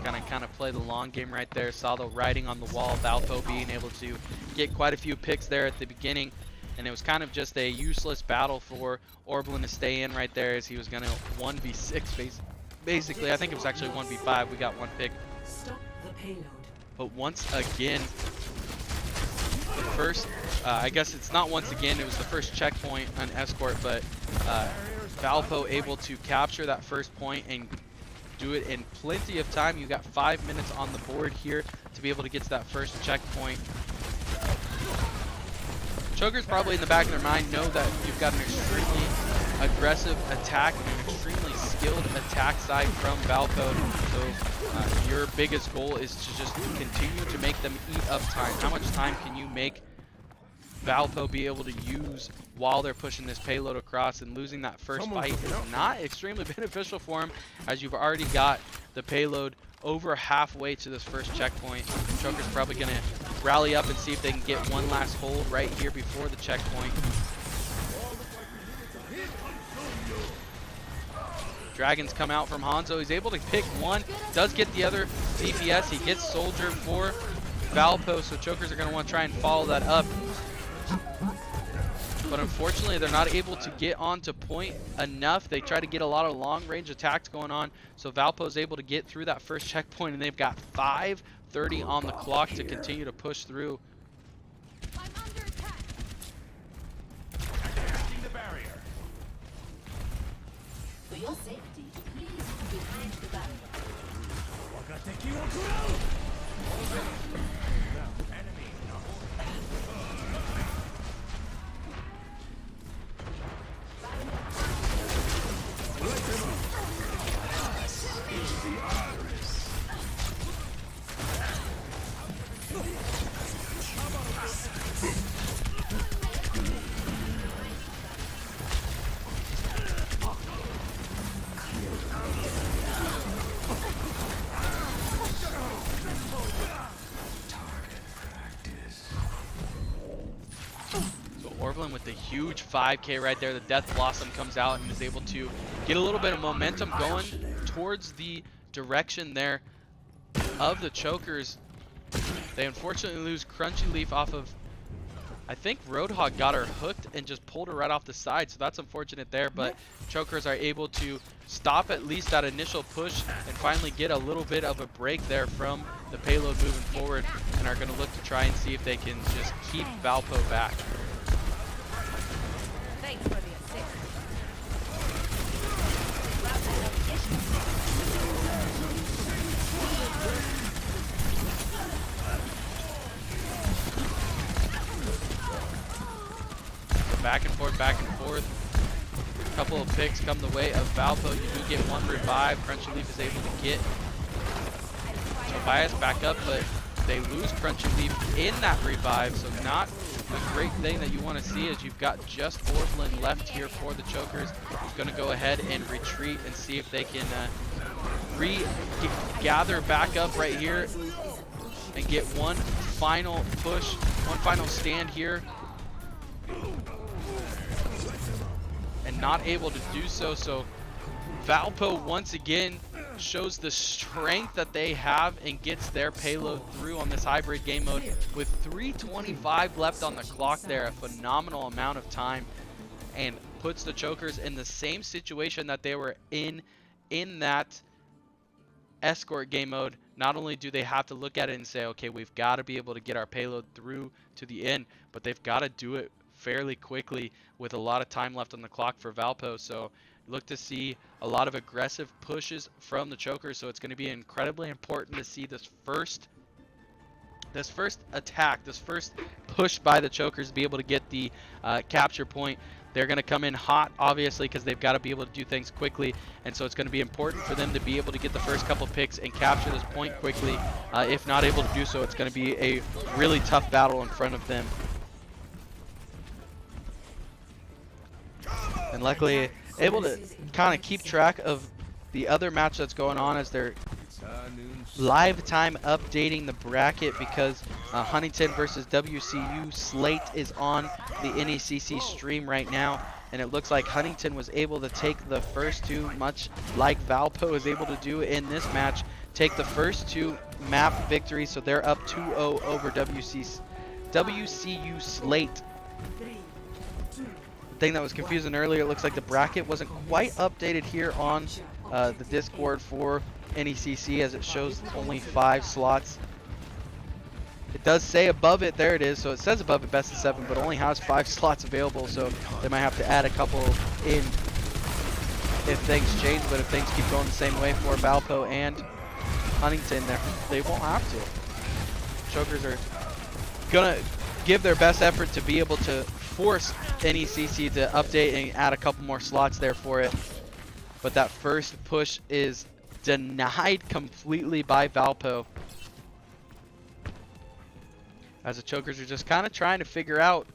gonna kind of play the long game right there. Saw the writing on the wall. Valpo being able to get quite a few picks there at the beginning, and it was kind of just a useless battle for Orblin to stay in right there, as he was gonna 1v6 basically. I think it was actually 1v5. We got one pick. Stop the payload. But once again, the first, I guess it's not once again, it was the first checkpoint on Escort, but Valpo able to capture that first point and do it in plenty of time. You got 5 minutes on the board here to be able to get to that first checkpoint. Chokers probably in the back of their mind know that you've got an extremely aggressive attack and an extremely skilled attack side from Valpo. So your biggest goal is to just continue to make them eat up time. How much time can you make Valpo be able to use while they're pushing this payload across? And losing that first fight is not extremely beneficial for them, as you've already got the payload over halfway to this first checkpoint. Chokers probably gonna rally up and see if they can get one last hold right here before the checkpoint. Dragons come out from Hanzo. He's able to pick one, does get the other DPS. He gets Soldier for Valpo, so Chokers are going to want to try and follow that up. But unfortunately, they're not able to get onto point enough. They try to get a lot of long-range attacks going on, so Valpo is able to get through that first checkpoint, and they've got 5:30 on the clock to continue to push through. I'm under attack. Attacking the barrier. For your safety, please be behind the barrier. Orblin with the huge 5K right there. The Death Blossom comes out and is able to get a little bit of momentum going towards the direction there of the Chokers. They unfortunately lose Crunchy Leaf off of, I think Roadhog got her hooked and just pulled her right off the side, so that's unfortunate there, but Chokers are able to stop at least that initial push and finally get a little bit of a break there from the payload moving forward, and are going to look to try and see if they can just keep Valpo back. Thanks for the assist. Back and forth, back and forth. A couple of picks come the way of Valpo. You do get one revive. Crunchy Leaf is able to get Tobias back up, but they lose Crunchy Leaf in that revive, so not a great thing that you want to see, as you've got just Orblin left here for the Chokers. He's going to go ahead and retreat and see if they can gather back up right here and get one final push, one final stand here. And not able to do so, so Valpo once again shows the strength that they have and gets their payload through on this hybrid game mode with 3:25 left on the clock there, a phenomenal amount of time, and puts the Chokers in the same situation that they were in that Escort game mode. Not only do they have to look at it and say, okay, we've got to be able to get our payload through to the end, but they've got to do it fairly quickly with a lot of time left on the clock for Valpo. So look to see a lot of aggressive pushes from the Chokers, so it's going to be incredibly important to see this first attack, this first push by the Chokers be able to get the capture point. They're going to come in hot, obviously, because they've got to be able to do things quickly, and so it's going to be important for them to be able to get the first couple picks and capture this point quickly. If not able to do so, it's going to be a really tough battle in front of them. And luckily able to kind of keep track of the other match that's going on as they're live time updating the bracket, because Huntington versus WCU slate is on the NECC stream right now, and it looks like Huntington was able to take the first two, much like Valpo is able to do in this match. take the first 2 map victories, so they're up 2-0 over WCU Slate. The thing that was confusing earlier, it looks like the bracket wasn't quite updated here on the Discord for NECC, as it shows only 5 slots. It does say above it, there it is, so it says above it best of 7, but only has 5 slots available, so they might have to add a couple in if things change. But if things keep going the same way for Valpo and Huntington, they won't have to. Chokers are gonna give their best effort to be able to force NECC to update and add a couple more slots there for it. But that first push is denied completely by Valpo, as the Chokers are just kind of trying to figure out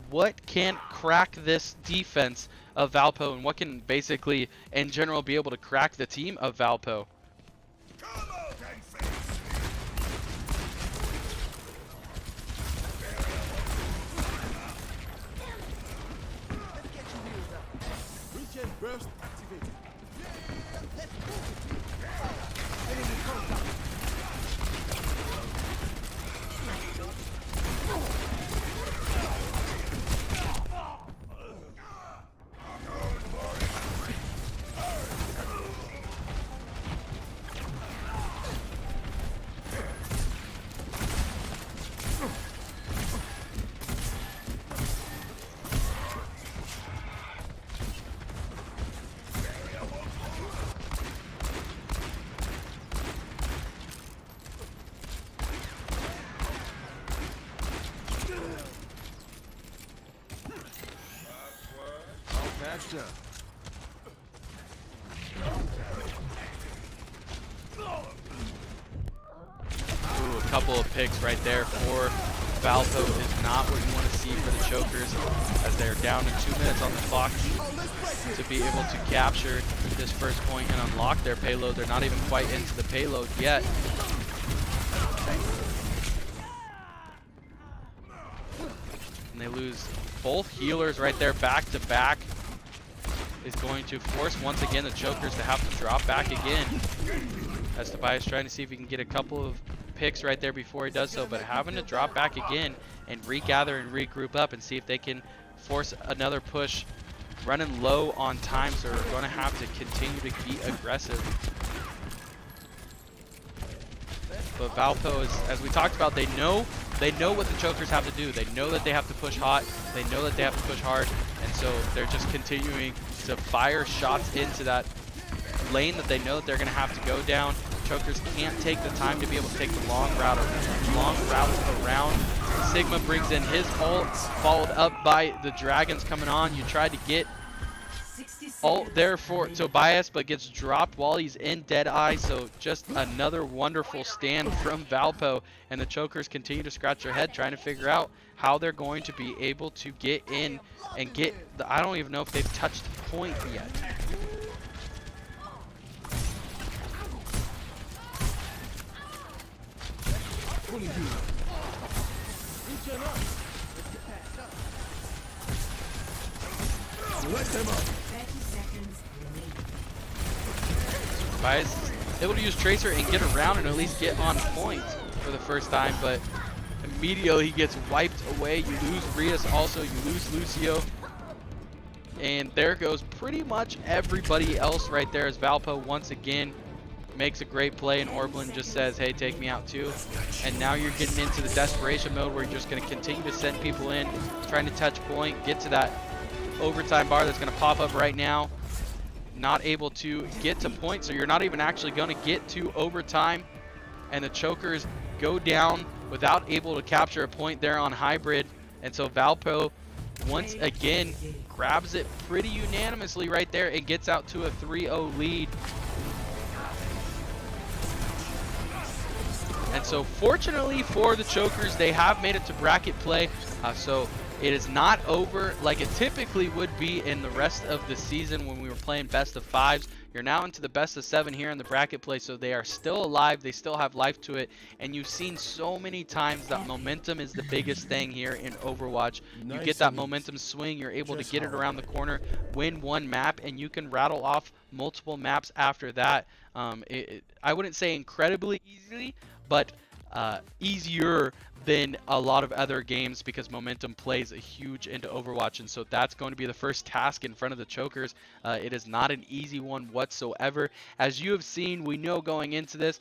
what can crack this defense of Valpo and what can basically in general be able to crack the team of Valpo. Regen burst activated. Master. Ooh, a couple of picks right there for Valpo is not what you want to see for the Chokers, as they're down to 2 minutes on the clock to be able to capture this first point and unlock their payload. They're not even quite into the payload yet. And they lose both healers right there back to back. Is going to force once again the Chokers to have to drop back again, as Tobias trying to see if he can get a couple of picks right there before he does so, but having to drop back again and regather and regroup up and see if they can force another push. Running low on time, so we're going to have to continue to be aggressive. But Valpo is, as we talked about, they know what the Chokers have to do. They know that they have to push hot. They know that they have to push hard, and so they're just continuing to fire shots into that lane that they know that they're going to have to go down. Chokers can't take the time to be able to take the long routes around. Sigma brings in his ult, followed up by the Dragons coming on. You tried to get ult there for Tobias, but gets dropped while he's in Deadeye. So just another wonderful stand from Valpo, and the Chokers continue to scratch their head trying to figure out how they're going to be able to get in and get the, I don't even know if they've touched point yet. Let them up. 30 seconds remaining. Tobias is able to use Tracer and get around and at least get on point for the first time, but immediately he gets wiped away. You lose Rias also, you lose Lucio. And there goes pretty much everybody else right there, as Valpo once again makes a great play and Orblin just says, hey, take me out too. And now you're getting into the desperation mode where you're just going to continue to send people in, trying to touch point, get to that overtime bar that's going to pop up right now. Not able to get to point, so you're not even actually going to get to overtime. And the Chokers go down without able to capture a point there on hybrid. And so Valpo once again grabs it pretty unanimously right there and gets out to a 3-0 lead. And so fortunately for the Chokers, they have made it to bracket play. So it is not over like it typically would be in the rest of the season when we were playing best of 5s. You're now into the best of 7 here in the bracket play, so they are still alive. They still have life to it. And you've seen so many times that momentum is the biggest thing here in Overwatch. You get that momentum swing, you're able to get it around the corner, win one map, and you can rattle off multiple maps after that. I wouldn't say incredibly easily, but easier than a lot of other games, because momentum plays a huge into Overwatch, and so that's going to be the first task in front of the Chokers. It is not an easy one whatsoever. As you have seen, we know going into this,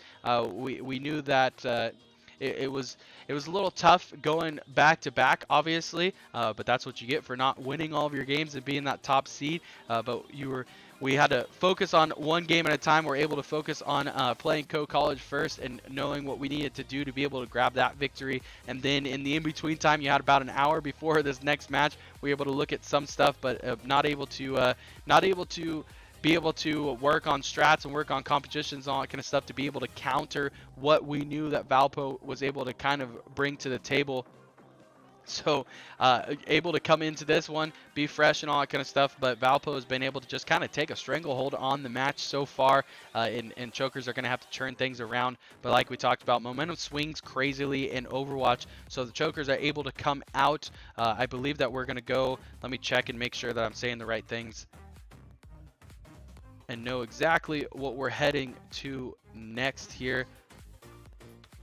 we knew that it was a little tough going back to back, obviously, but that's what you get for not winning all of your games and being that top seed. But we had to focus on one game at a time. We're able to focus on playing co-college first and knowing what we needed to do to be able to grab that victory. And then in the in-between time, you had about an hour before this next match. We were able to look at some stuff, but not able to be able to work on strats and work on competitions and all that kind of stuff to be able to counter what we knew that Valpo was able to kind of bring to the table. So able to come into this one, be fresh and all that kind of stuff, but Valpo has been able to just kind of take a stranglehold on the match so far, and Chokers are going to have to turn things around. But like we talked about, momentum swings crazily in Overwatch, so the Chokers are able to come out. I believe that we're going to go, let me check and make sure that I'm saying the right things and know exactly what we're heading to next here,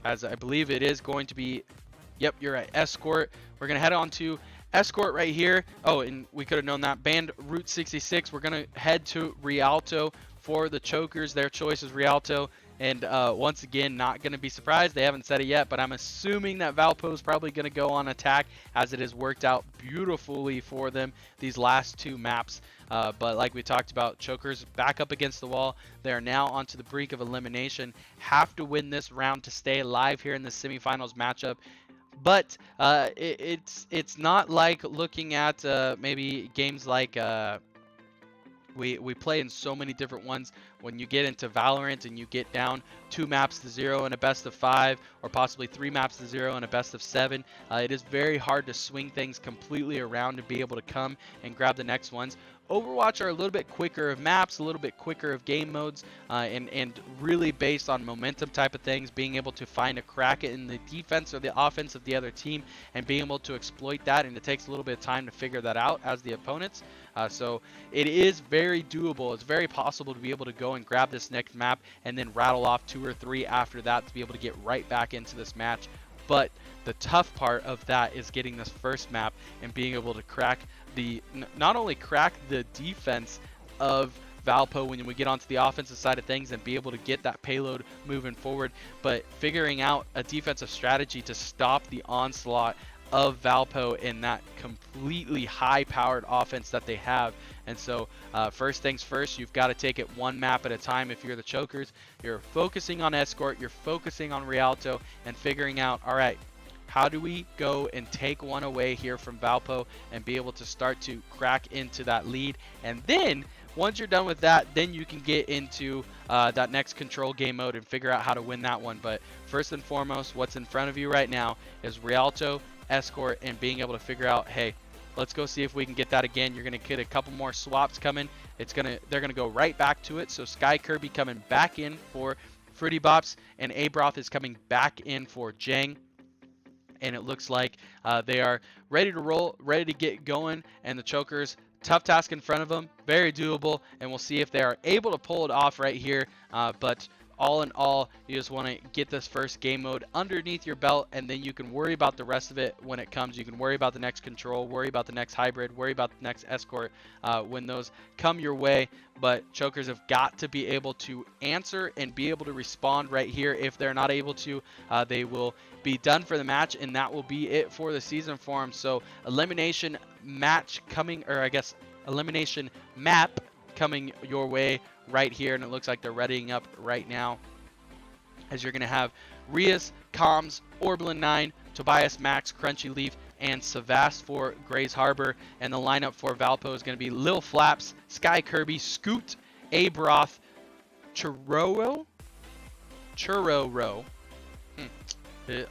as I believe it is going to be, yep, you're right, Escort. We're going to head on to Escort right here. Oh, and we could have known that. Banned Route 66. We're going to head to Rialto for the Chokers. Their choice is Rialto. And once again, not going to be surprised. They haven't said it yet, but I'm assuming that Valpo is probably going to go on attack, as it has worked out beautifully for them these last two maps. But like we talked about, Chokers back up against the wall. They are now onto the brink of elimination. Have to win this round to stay alive here in the semifinals matchup. But it's not like looking at maybe games like we play in so many different ones. When you get into Valorant and you get down 2 maps to 0 in a best of 5, or possibly 3 maps to 0 in a best of 7, it is very hard to swing things completely around and be able to come and grab the next ones. Overwatch are a little bit quicker of maps, a little bit quicker of game modes, and really based on momentum type of things, being able to find a crack in the defense or the offense of the other team and being able to exploit that, and it takes a little bit of time to figure that out as the opponents. So it is very doable. It's very possible to be able to go and grab this next map and then rattle off 2 or 3 after that to be able to get right back into this match. But the tough part of that is getting this first map and being able to crack not only crack the defense of Valpo when we get onto the offensive side of things and be able to get that payload moving forward, but figuring out a defensive strategy to stop the onslaught of Valpo in that completely high-powered offense that they have. And so first things first, you've got to take it one map at a time. If you're the Chokers, you're focusing on Escort, you're focusing on Rialto, and figuring out, all right, how do we go and take one away here from Valpo and be able to start to crack into that lead? And then once you're done with that, then you can get into that next control game mode and figure out how to win that one. But first and foremost, what's in front of you right now is Rialto, Escort, and being able to figure out, hey, let's go see if we can get that again. You're going to get a couple more swaps coming. They're going to go right back to it. So Sky Kirby coming back in for Fruity Bops, and Abroth is coming back in for Jang. And it looks like they are ready to roll, ready to get going. And the Chokers, tough task in front of them, very doable. And we'll see if they are able to pull it off right here. But all in all, you just want to get this first game mode underneath your belt, and then you can worry about the rest of it when it comes. You can worry about the next control, worry about the next hybrid, worry about the next Escort when those come your way. But Chokers have got to be able to answer and be able to respond right here. If they're not able to, they will be done for the match, and that will be it for the season for them. So elimination match coming, or I guess elimination map coming your way right here, and it looks like they're readying up right now, as you're going to have Rias, Coms, Orblin 9, Tobias, Max, Crunchy Leaf, and Savast for Grays Harbor. And the lineup for Valpo is going to be Lil Flaps, Sky Kirby, Scoot, Abroth, Churro.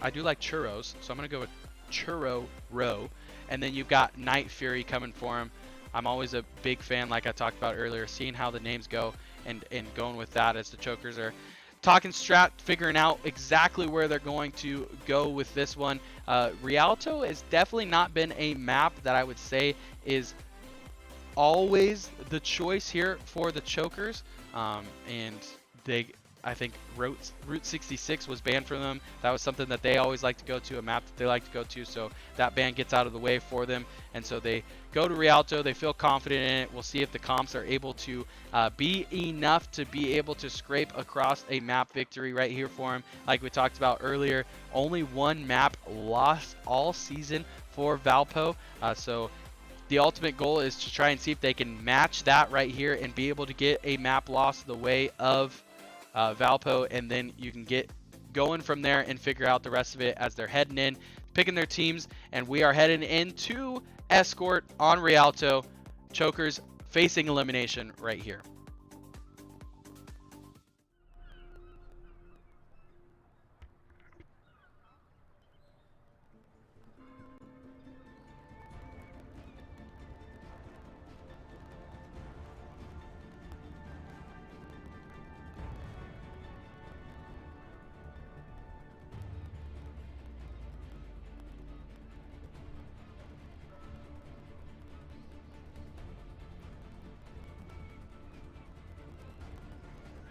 I do like churros, so I'm going to go with Churro Row. And then you've got Night Fury coming for him. I'm always a big fan, like I talked about earlier, seeing how the names go and going with that as the Chokers are talking strat, figuring out exactly where they're going to go with this one. Rialto has definitely not been a map that I would say is always the choice here for the Chokers. And I think Route 66 was banned from them. That was something that they always like to go to, a map that they like to go to, so that ban gets out of the way for them. And so they go to Rialto, they feel confident in it. We'll see if the comps are able to be enough to be able to scrape across a map victory right here for them. Like we talked about earlier, only one map lost all season for Valpo, so the ultimate goal is to try and see if they can match that right here and be able to get a map loss the way of Valpo, and then you can get going from there and figure out the rest of it as they're heading in, picking their teams, and we are heading into Escort on Rialto. Chokers facing elimination right here.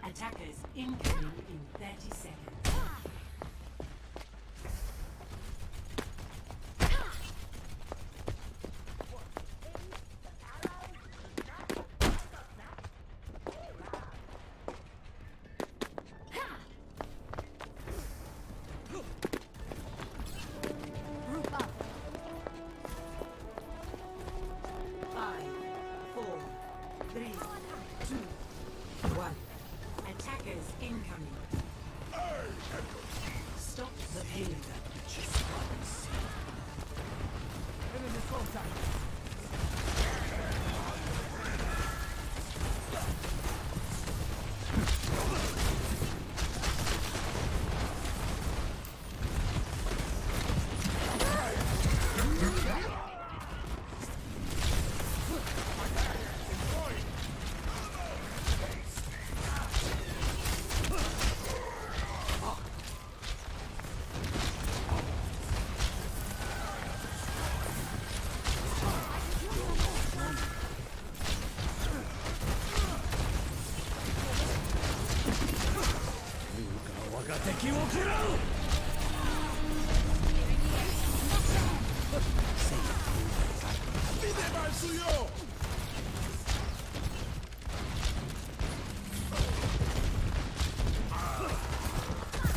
Attackers incoming in 30 seconds. Group up. 5, 4, 3, 2, 1. Attackers incoming. Stop the payload. Enemy contact.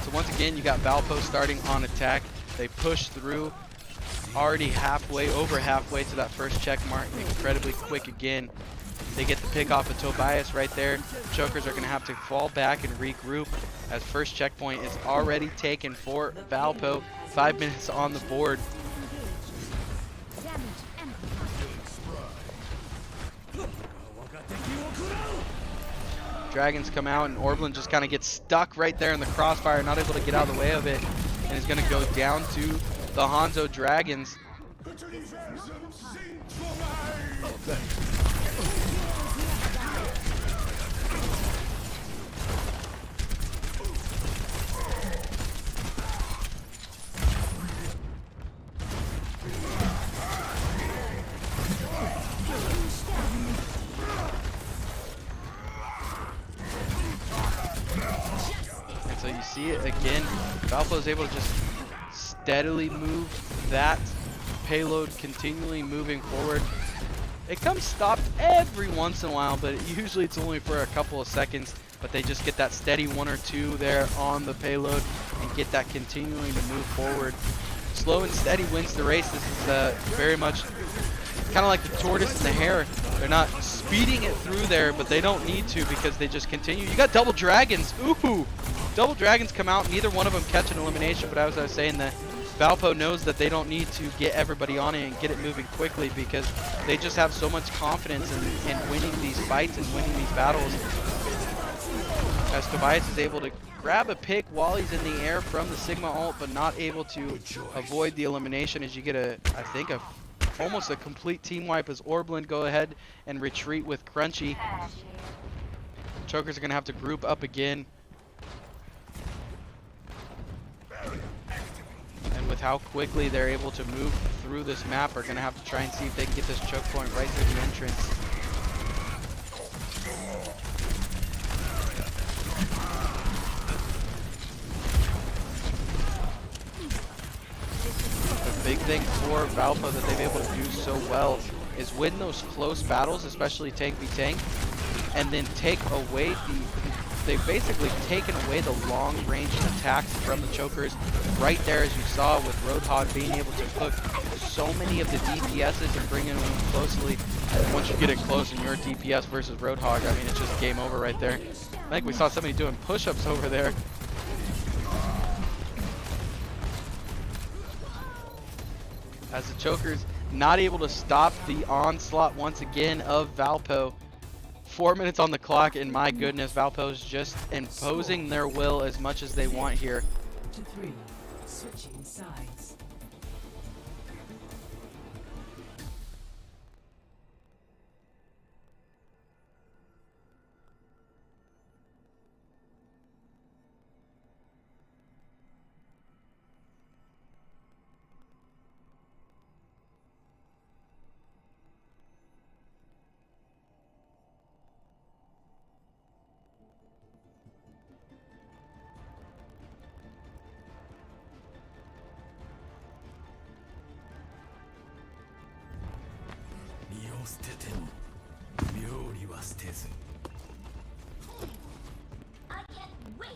So once again, you got Valpo starting on attack. They push through, already over halfway to that first check mark, incredibly quick again. They get the pick off of Tobias right there. Chokers are going to have to fall back and regroup as first checkpoint is already taken for Valpo. 5 minutes on the board. Damage amplified. Dragons come out and Orblin just kind of gets stuck right there in the crossfire, not able to get out of the way of it, and is going to go down to the Hanzo Dragons. And so you see it again, Valpo is able to just steadily move that payload, continually moving forward. It comes stopped every once in a while, but usually it's only for a couple of seconds, but they just get that steady 1 or 2 there on the payload and get that continuing to move forward. Slow and steady wins the race. This is very much kind of like the tortoise and the hare. They're not speeding it through there, but they don't need to because they just continue. You got double dragons. Ooh! Double dragons come out. Neither one of them catch an elimination, but as I was saying, the Valpo knows that they don't need to get everybody on it and get it moving quickly because they just have so much confidence in winning these fights and winning these battles. As Tobias is able to grab a pick while he's in the air from the Sigma ult, but not able to avoid the elimination as you get I think almost a complete team wipe as Orblin go ahead and retreat with Crunchy. Chokers are going to have to group up again. And with how quickly they're able to move through this map, are going to have to try and see if they can get this choke point right through the entrance. thing for Valpo that they've been able to do so well is win those close battles, especially tank v tank, and then take away they've basically taken away the long-range attacks from the chokers right there, as you saw with Roadhog being able to cook so many of the DPSs and bringing them closely. And once you get it close and you're DPS versus Roadhog, I mean, it's just game over right there. I think we saw somebody doing push-ups over there. As the chokers not able to stop the onslaught once again of Valpo. 4 minutes on the clock, and my goodness, Valpo's just imposing their will as much as they want here. To 3, switching sides.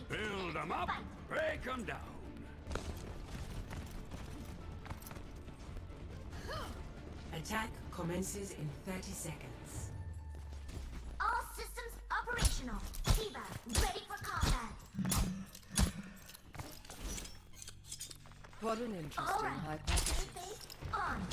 Build them up, break them down. Attack commences in 30 seconds. All systems operational. T-Bag ready for combat. What an interesting All right. hypothesis. Interface on.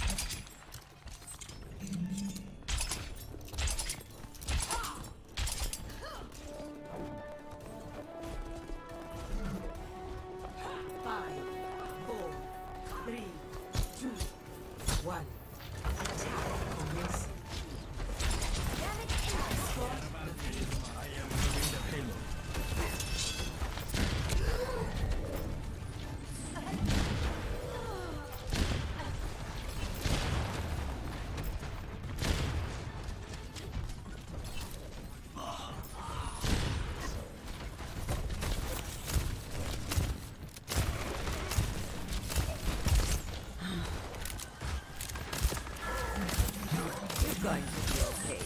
Going to be okay.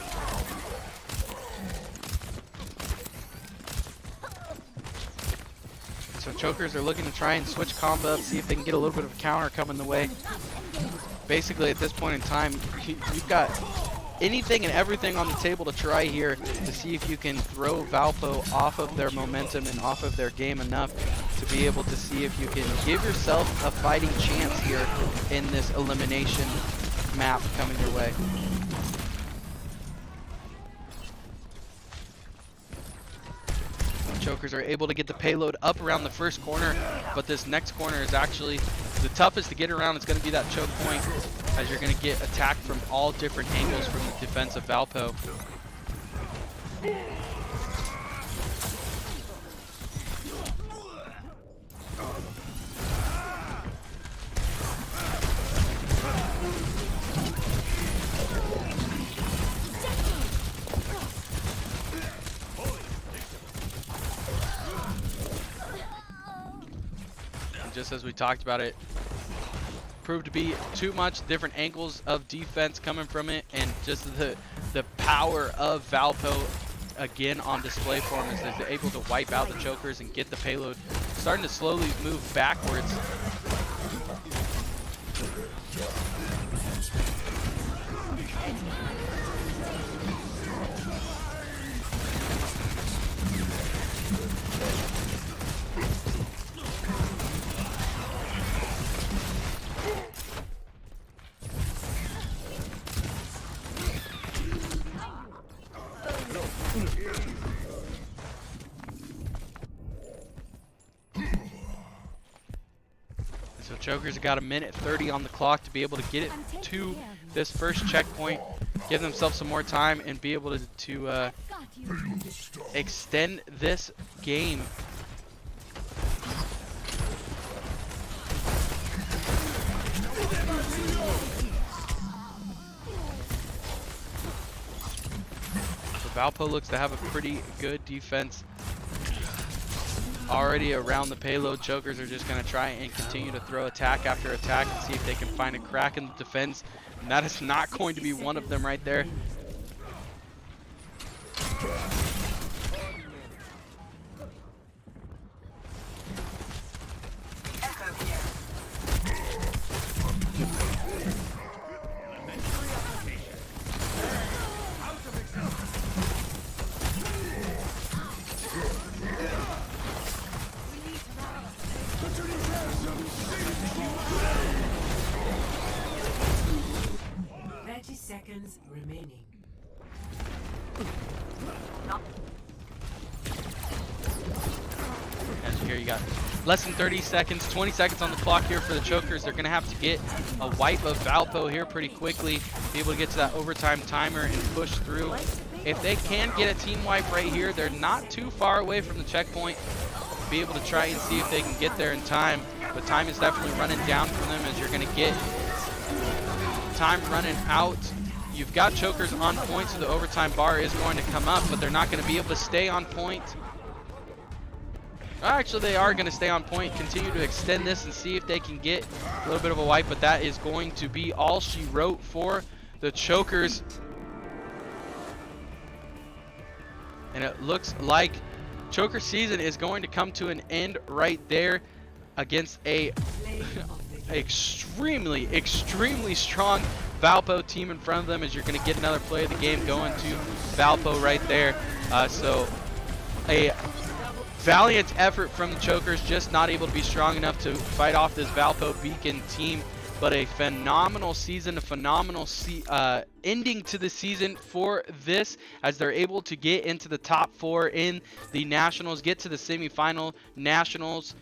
So chokers are looking to try and switch combo up, see if they can get a little bit of a counter coming the way. Basically, at this point in time, you've got anything and everything on the table to try here to see if you can throw Valpo off of their momentum and off of their game enough to be able to see if you can give yourself a fighting chance here in this elimination map coming your way. Chokers are able to get the payload up around the first corner, but this next corner is actually the toughest to get around. It's going to be that choke point, as you're going to get attacked from all different angles from the defense of Valpo. Just as we talked about, it proved to be too much different angles of defense coming from it, and just the power of Valpo again on display for him as they're able to wipe out the chokers and get the payload starting to slowly move backwards. So chokers have got 1:30 on the clock to be able to get it to this first checkpoint, give themselves some more time, and be able to extend this game. So Valpo looks to have a pretty good defense. already around the payload. Chokers are just going to try and continue to throw attack after attack and see if they can find a crack in the defense. And that is not going to be one of them right there. Seconds remaining. As you hear, you got less than 30 seconds, 20 seconds on the clock here for the Chokers. They're going to have to get a wipe of Valpo here pretty quickly, be able to get to that overtime timer and push through. If they can get a team wipe right here, they're not too far away from the checkpoint. Be able to try and see if they can get there in time, but time is definitely running down for them as you're going to get time running out. You've got Chokers on point, so the overtime bar is going to come up, but they're not going to be able to stay on point. Actually, they are going to stay on point, continue to extend this and see if they can get a little bit of a wipe, but that is going to be all she wrote for the Chokers. And it looks like Choker season is going to come to an end right there against a extremely strong Valpo team in front of them, as you're going to get another play of the game going to Valpo right there. So a valiant effort from the Chokers, just not able to be strong enough to fight off this Valpo Beacon team, but a phenomenal season, a phenomenal ending to the season for this, as they're able to get into the top 4 in the Nationals, get to the semifinal Nationals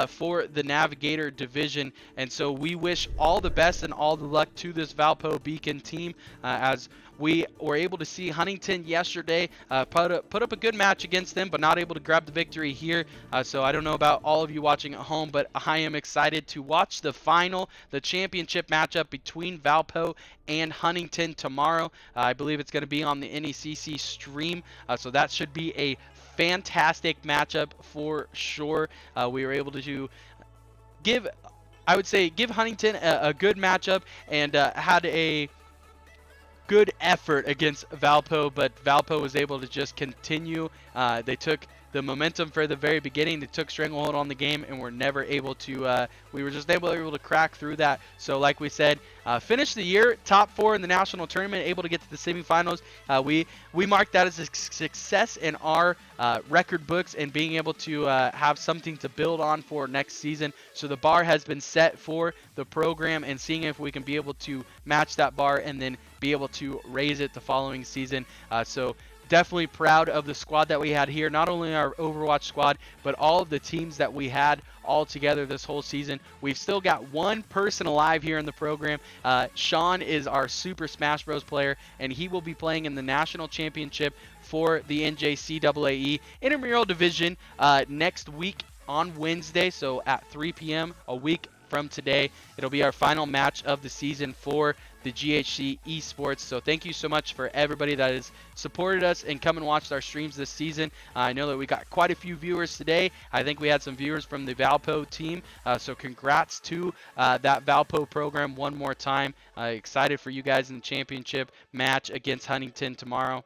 for the Navigator division. And so we wish all the best and all the luck to this Valpo Beacon team, as we were able to see Huntington yesterday put up a good match against them, but not able to grab the victory here. So I don't know about all of you watching at home, but I am excited to watch the final, the championship matchup between Valpo and Huntington tomorrow. I believe it's going to be on the NECC stream, so that should be a fantastic matchup for sure. We were able to give Huntington a good matchup and had a good effort against Valpo, but Valpo was able to just continue. They took the momentum for the very beginning. They took stranglehold on the game and were never able to, we were just able to crack through that. So like we said, finished the year top 4 in the national tournament, able to get to the semifinals. We marked that as a success in our record books, and being able to have something to build on for next season. So the bar has been set for the program, and seeing if we can be able to match that bar and then be able to raise it the following season. So definitely proud of the squad that we had here, not only our Overwatch squad, but all of the teams that we had all together this whole season. We've still got one person alive here in the program. Sean is our Super Smash Bros player, and he will be playing in the national championship for the NJCAA intramural division next week on Wednesday, so at 3 p.m. a week from today. It'll be our final match of the season for the GHC Esports. So thank you so much for everybody that has supported us and come and watched our streams this season. I know that we got quite a few viewers today. I think we had some viewers from the Valpo team. So congrats to that Valpo program one more time. Excited for you guys in the championship match against Huntington tomorrow.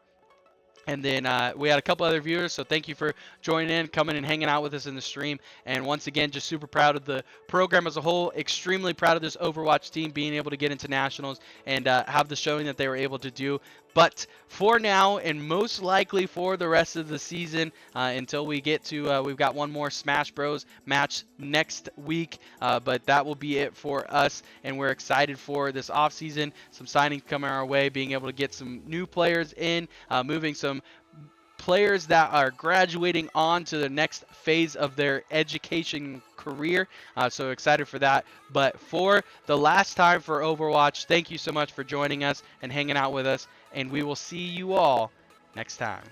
And then we had a couple other viewers, so thank you for joining in, coming and hanging out with us in the stream. And once again, just super proud of the program as a whole, extremely proud of this Overwatch team being able to get into nationals and have the showing that they were able to do. But for now, and most likely for the rest of the season, until we get to, we've got one more Smash Bros match next week, but that will be it for us. And we're excited for this offseason, some signings coming our way, being able to get some new players in, moving some players that are graduating on to the next phase of their education career. So excited for that. But for the last time for Overwatch, thank you so much for joining us and hanging out with us, and we will see you all next time.